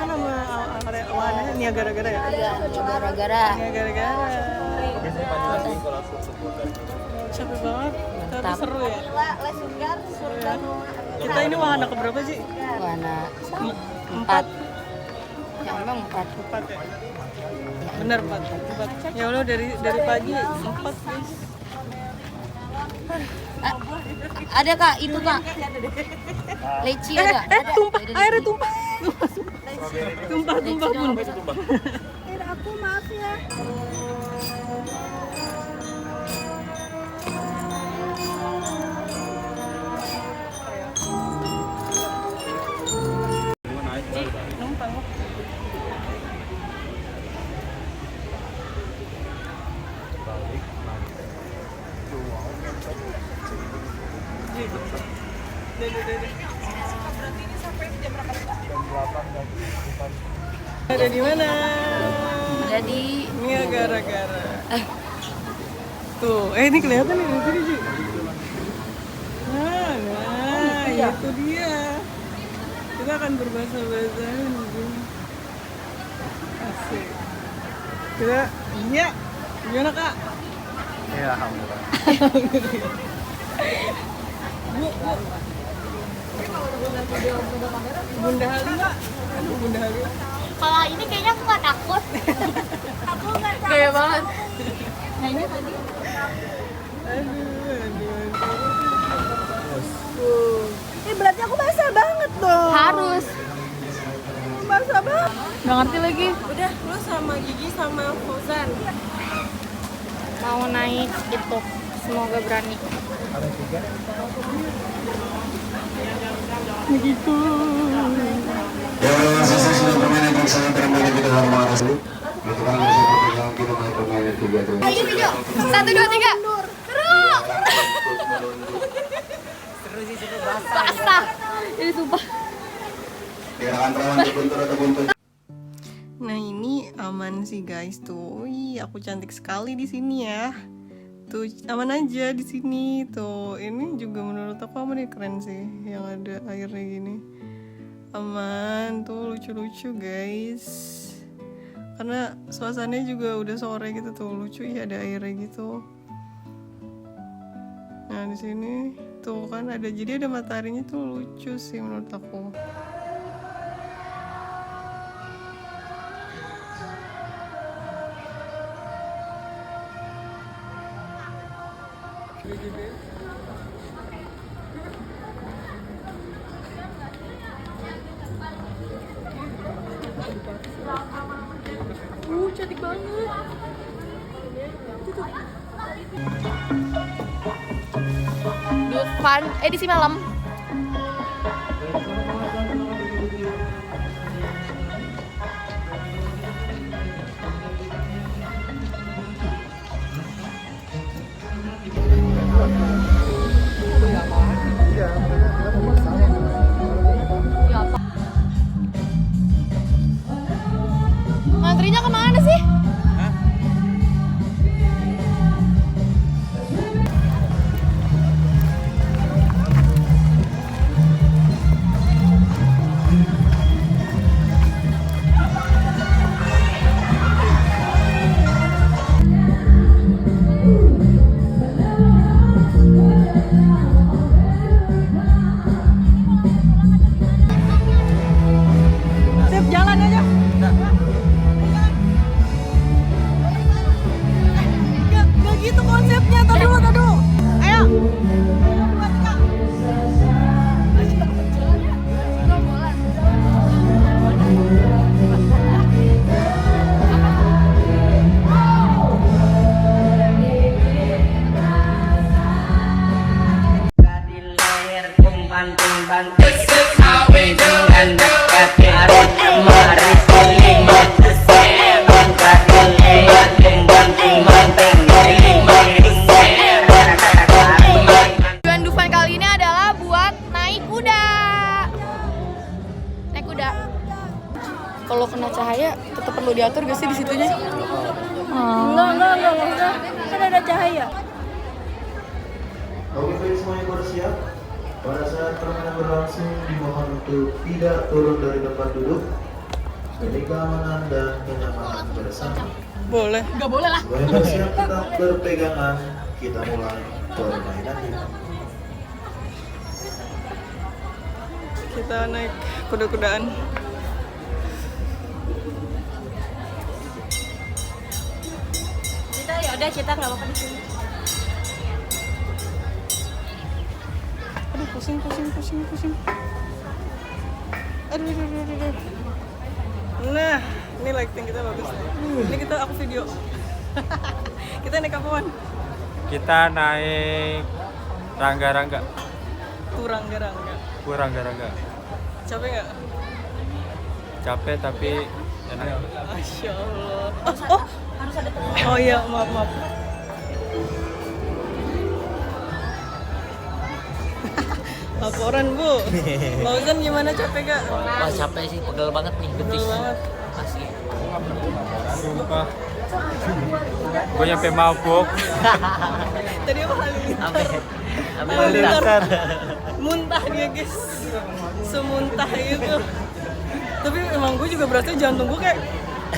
nama wahananya? Niagara-gara ya? Iya, gara-gara. Niagara-gara. Capek banget. Tapi seru ya. Ya. Kita ini wahana keberapa sih? Wahana 4. Yang memang 4 ya? Bener 4. Ya Allah dari pagi 4 guys. Ada Kak, itu Kak. Leci ada. Tumpah, airnya tumpah. Tumpah bun. Aku maaf ya. Numpang. Ada di mana? Ada di Niagara-gara. Tuh, ini kelihatan nih di sini sih. Nah, itu dia. Kita akan berbahasa-bahasain begini. Asik. Kita, iya. Gimana Kak? Ya, alhamdulillah. Bunda Halimah. Aduh, Bunda Halimah. Kalau ini kayaknya aku gak takut. Aku gak takut. Gaya banget. Nah ini tadi. Aduh. Ini berarti aku basah banget dong. harus. Masa banget. Nggak ngerti lagi. Udah, lu sama Gigi sama Fauzan. Mau naik itu, semoga berani. Begitu. Ayo video, 1, 2, 3. Seru sih, seru basah. Ini sumpah. Nah ini aman sih guys tuh. Wih, aku cantik sekali di sini ya. Tuh aman aja di sini tuh. Ini juga menurut aku aman ya, keren sih yang ada airnya gini. Aman tuh, lucu-lucu guys. Karena suasananya juga udah sore gitu tuh, lucu ya ada airnya gitu. Nah di sini tuh kan ada, jadi ada mataharinya tuh lucu sih menurut aku. Cantik banget. Dufan, edisi malam. Ngantrinya kemana sih? Sip, jalan aja. Gak gitu konsepnya, tadi dulu. Ayo. Tujuan Dufan kali ini adalah buat naik kuda. Naik kuda. Kalau kena cahaya tetap perlu diatur gak sih di situnya? Enggak. Kan ada cahaya. Oke baik, semuanya bersiap. Pada saat permainan berlangsung dimohon untuk tidak turun dari tempat duduk demi keamanan dan kenyamanan bersama. Boleh. Gak boleh lah. Semuanya bersiap, tetap berpegangan. Kita mulai permainan ini. Kita naik kuda-kudaan. Kita nggak apa-apa di sini. Aduh pusing. Aduh. Nah, ini lighting kita bagus. Ini aku video. Kita naik apaan? Kita naik rangga-rangga. Rangga-rangga. Capek nggak? Capek tapi enak. Masya Allah. Harus ada teman. Oh iya, maaf. Laporan Bu. Fauzan gimana, capek gak? Wah capek sih, pegel banget nih, betis. Asli. Sumpah. Gue nyampe mabuk. Tadi apa kali ini? Dasar. Muntah dia guys, semuntah itu. Tapi emang gue juga berasa jantung gue kayak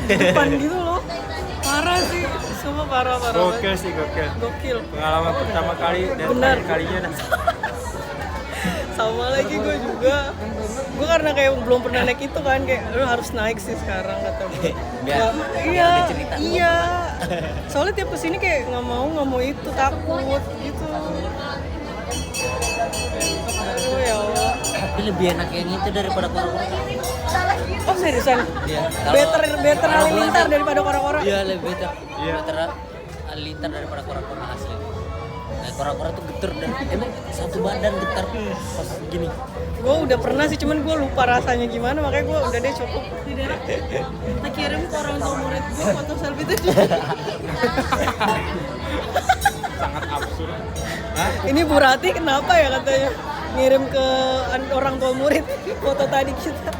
di depan gitu loh. Parah sih, semua parah. Gokil sih, Gokil. Pengalaman pertama kali dan Benar. terakhir kalinya dah. Sama lagi gue juga. Gue karena kayak belum pernah naik itu kan, kayak lu harus naik sih sekarang kata gue. Biar ada cerita. Iya. Soalnya tiap kesini kayak nggak mau itu, takut gitu. Aduh ya Allah. Tapi lebih enak yang itu daripada kora-kora. Oh seriusan? Iya. Better halilintar daripada kora-kora. Iya lebih better. Better halilintar daripada kora-kora asli. Nah kora-kora tuh getar dan emang satu badan getar pas gini. Gue udah pernah sih, cuman gue lupa rasanya gimana, makanya gue udah deh cukup. Kita kirim ke orang tua murid gue foto selfie itu. Sangat absurd. Ini Bu Rati kenapa ya katanya ngirim ke orang tua murid foto tadi kita.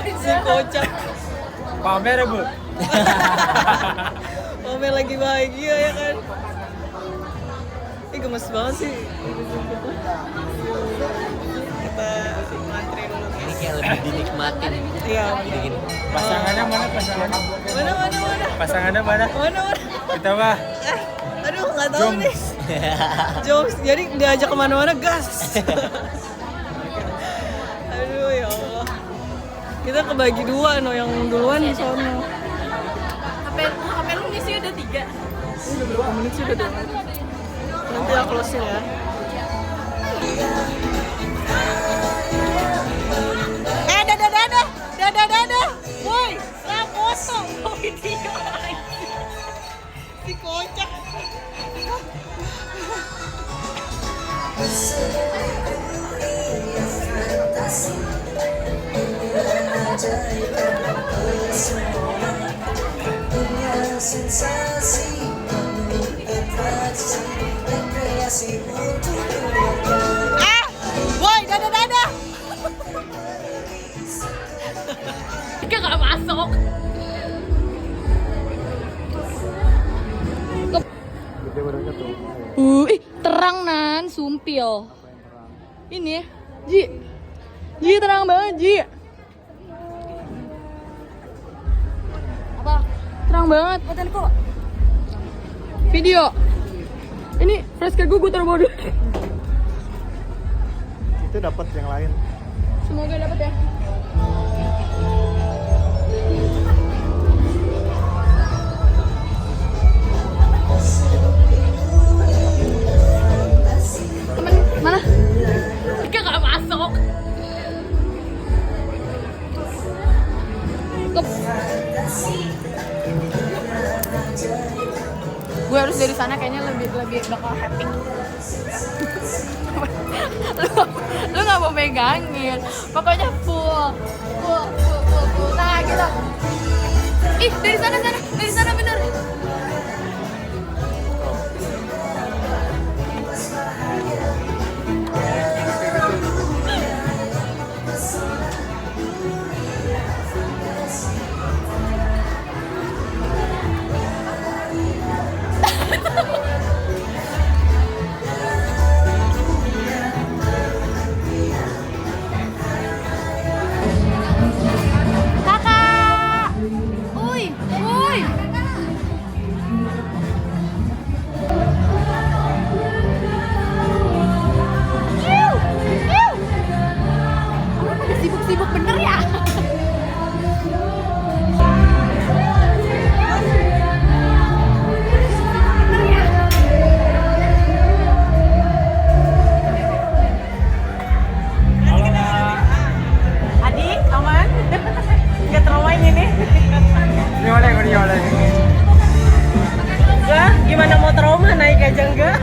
Si kocak. Pamer ya, Bu. Pamer lagi bahagia ya kan. Ih gemes banget sih. Kita ngantri dulu. Ini kayak lebih dinikmatin. Iya. Gini-gini. Pasangannya mana pasangannya? Mana? Pasangannya mana? Mana? Kita mah. Aduh nggak tahu nih. Joms, jadi diajak kemana-mana gas. Aduh ya Allah. Kita kebagi dua, no yang duluan di sono. HP lu ngisi udah 3. Udah berapa menit sih udah 2. Nanti aku closing ya. Dadah. Woi, foto. Oh, video. Si kocak. Woi, dadah. Gak masuk. Terang nan, sumpil. Ini, Ji terang banget Ji. Apa? Terang banget. Fotoin kok. Video. Ini flashcard gue taruh bawah dulu. Itu dapat yang lain. Semoga dapat ya. Temen mana? Dia gak masuk. Gue harus dari sana kayaknya lebih bakal happy. lu nggak mau megangin, pokoknya full. Nah gitu. Ih dari sana bener. Kakak, uy. Sibuk bener ya. Adik, aman? Gak trauma ini nih. Ini oleh. Enggak, gimana mau trauma naik aja enggak?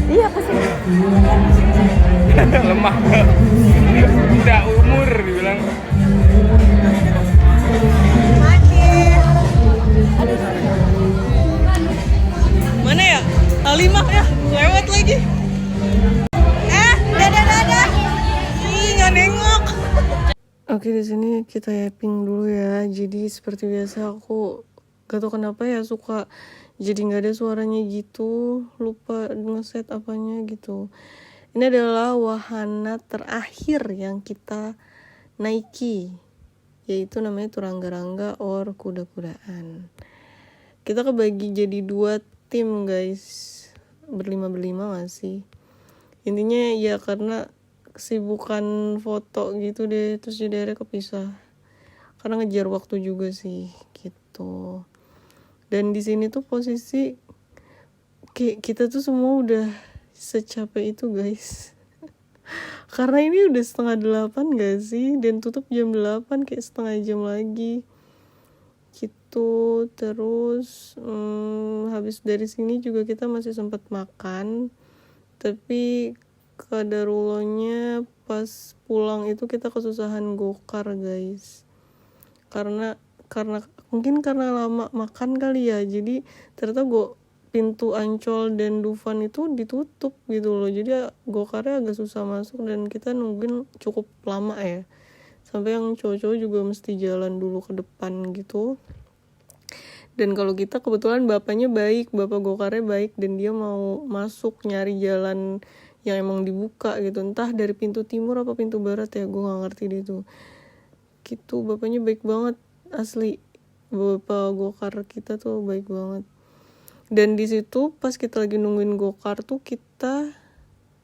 Iya pusing. Lemah. Udah umur dibilang. Mana ya? Halimah ya, lewat lagi. Dadah. Ih, nggak nengok. Oke, di sini kita yapping dulu ya. Jadi seperti biasa aku gak tau kenapa ya suka jadi nggak ada suaranya gitu, lupa ngeset apanya gitu. Ini adalah wahana terakhir yang kita naiki, yaitu namanya turangga-rangga or kuda-kudaan. Kita kebagi jadi 2 tim guys, berlima masih. Intinya ya karena kesibukan foto gitu deh, terus jadi akhirnya kepisah karena ngejar waktu juga sih gitu. Dan di sini tuh posisi kayak kita tuh semua udah secapek itu guys. Karena ini udah 7:30 gak sih, dan tutup jam 8, kayak setengah jam lagi gitu. Terus habis dari sini juga kita masih sempat makan, tapi kadarullahnya pas pulang itu kita kesusahan gokar guys, karena mungkin karena lama makan kali ya, jadi ternyata pintu Ancol dan Dufan itu ditutup gitu loh, jadi gokarnya agak susah masuk dan kita nungguin cukup lama ya, sampai yang cowok-cowok juga mesti jalan dulu ke depan gitu. Dan kalau kita kebetulan bapaknya baik, bapak gokarnya baik, dan dia mau masuk nyari jalan yang emang dibuka gitu, entah dari pintu timur apa pintu barat ya, gue nggak ngerti deh tuh gitu. Bapaknya baik banget asli, bapak gokar kita tuh baik banget. Dan di situ pas kita lagi nungguin gokar tuh kita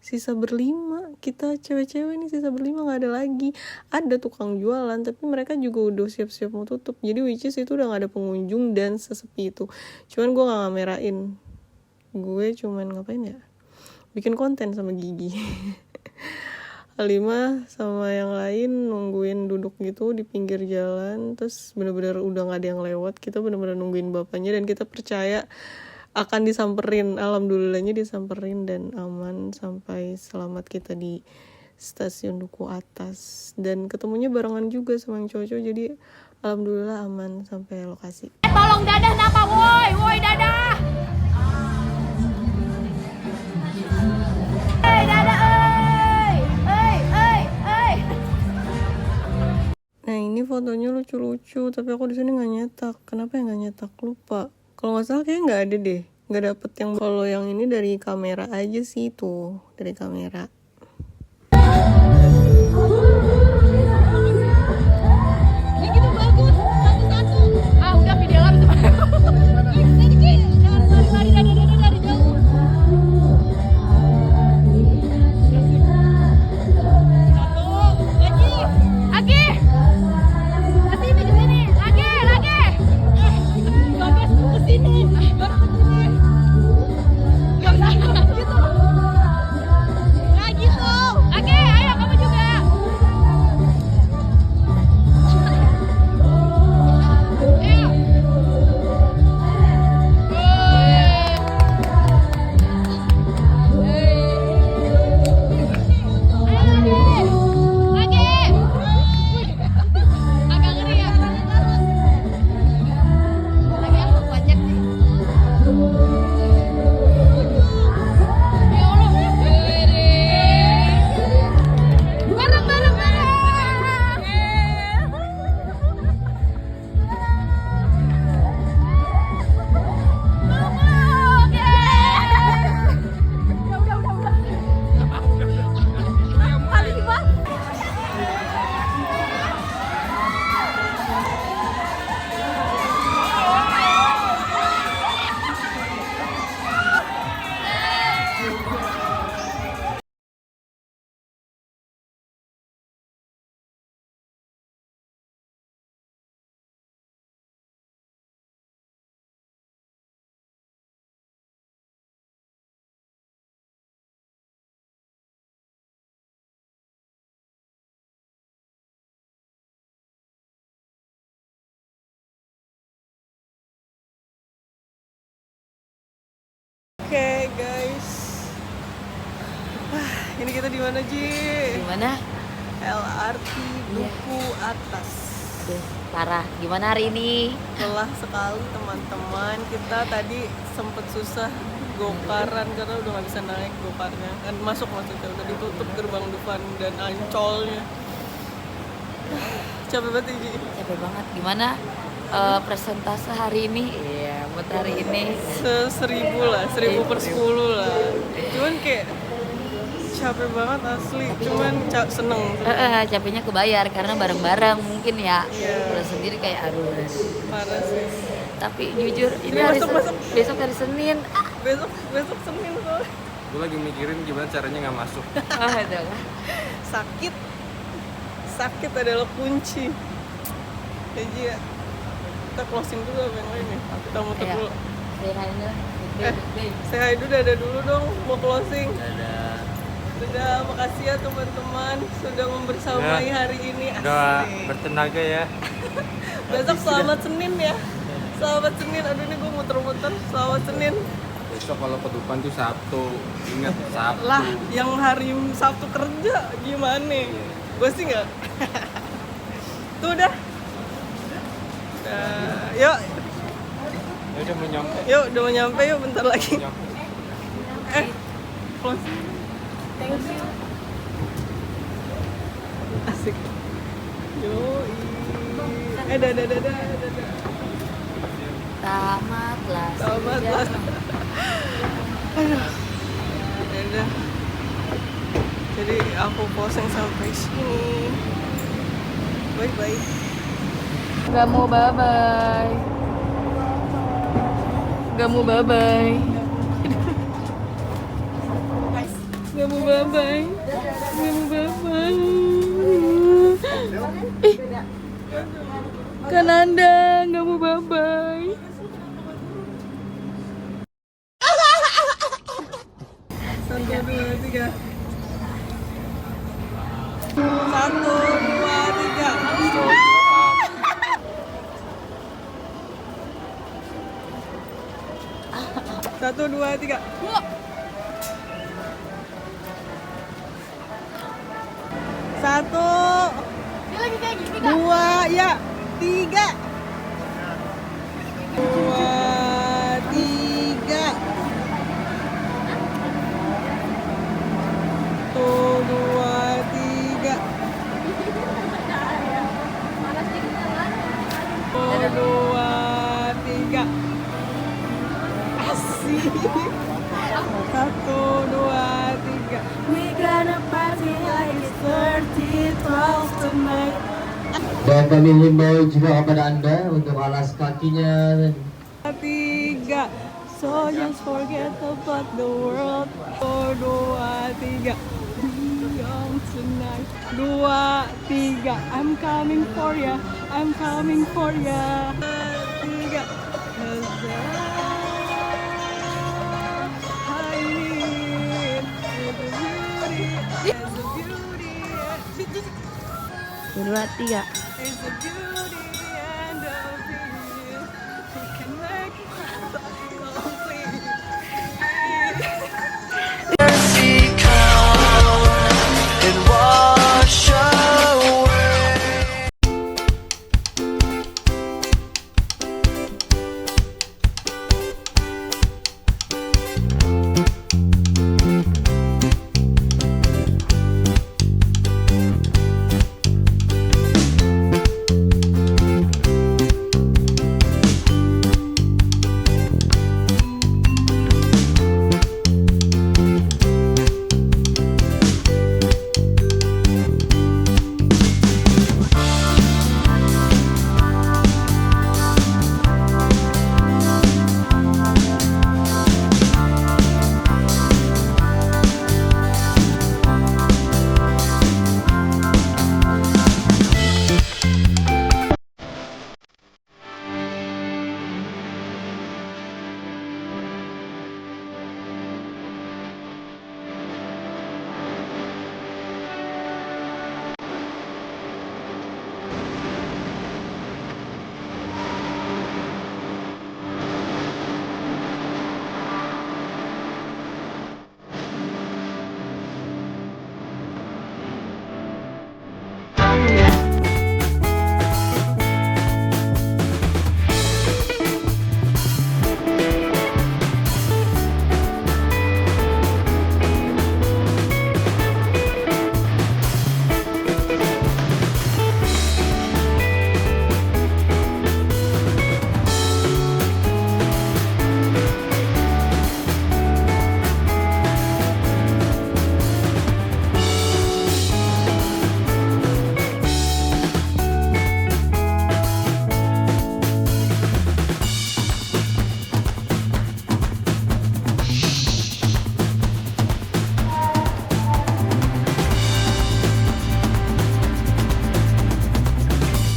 sisa berlima, kita cewek-cewek nih sisa berlima, nggak ada lagi. Ada tukang jualan tapi mereka juga udah siap-siap mau tutup, jadi which is itu udah nggak ada pengunjung dan sesepi itu. Cuman gue nggak ngamerain, gue cuman ngapain ya, bikin konten sama Gigi. Halimah sama yang lain nungguin duduk gitu di pinggir jalan, terus bener-bener udah nggak ada yang lewat, kita bener-bener nungguin bapaknya dan kita percaya akan disamperin. Alhamdulillahnya disamperin dan aman sampai selamat kita di stasiun Duku Atas, dan ketemunya barengan juga sama yang cowok-cowok, jadi alhamdulillah aman sampai lokasi. Tolong dadah napa woi dadah. Nah ini fotonya lucu-lucu, tapi aku di sini nggak nyetak. Kenapa ya nggak nyetak? Lupa. Kalau nggak salah kayaknya nggak ada deh, nggak dapet yang. Kalau yang ini dari kamera aja sih, tuh dari kamera. Ya gitu bagus, satu-satu. Ah udah video lama tuh. Jangan lari dari jauh. Lagi. Kesini lagi. Kesini. Gak usah gitu. Lagi tuh. Lagi, ayo kamu juga. Ayo. Oke guys, ini kita di mana Ji? Di mana? LRT Duku Atas. Aduh, parah. Gimana hari ini? Lelah sekali teman-teman. Kita tadi sempet susah gokaran karena udah nggak bisa naik gokarnya. Kan masuk maksudnya udah ditutup gerbang Dufan dan Ancolnya. Capek banget Ji. Capek banget. Gimana presentase hari ini? Iya, buat hari ini. 1000 lah, 1000/10 lah. Cuman kayak capek banget asli, cuman seneng. Capeknya kebayar karena bareng-bareng mungkin ya. Iya. Kalau sendiri kayak aduh. Parah sih. tapi jujur ini besok hari Senin. Besok Senin soalnya. Gue lagi mikirin gimana caranya nggak masuk. Adalah Sakit adalah kunci. Jadi ya, kita closing dulu apa yang lain ya? Kita muter dulu. Say hi dulu, dadah dulu dong, mau closing. Dadah, makasih ya teman-teman sudah membersamai hari ini. Udah bertenaga ya. Besok selamat Senin ya. Selamat Senin, aduh ini gue muter-muter. Selamat Senin. Besok kalau ke depan tuh Sabtu. Ingat Sabtu. Lah, yang hari Sabtu kerja gimana? Gue sih nggak. Tuh dah. Yuk. Ya udah mau nyampe. Yuk, udah mau nyampe yuk bentar lagi. Close. Thank you. Asik. Yoi. Dadah. Tamatlah. Aduh. Dadah. Jadi aku posting sampai sini. Bye. Gak mau bye-bye. Gak mau bye-bye. Gak mau bye-bye. Kan Anda gak mau bye-bye. Satu, dua, tiga. 1, 2, 3. 1, 2, 3. Satu, dua, ya, 3. 2, 3. Tuh, 2, 3. Tuh, 2, 3. Asik. 1, 2, 3. We gonna party like it's 12 tonight. Dan kami himbau juga kepada Anda untuk alas kakinya. 3. So just forget about the world. 2, 3. Young tonight. 2, 3. I'm coming for ya. 3. 'Cause I need the beauty. 2, 3.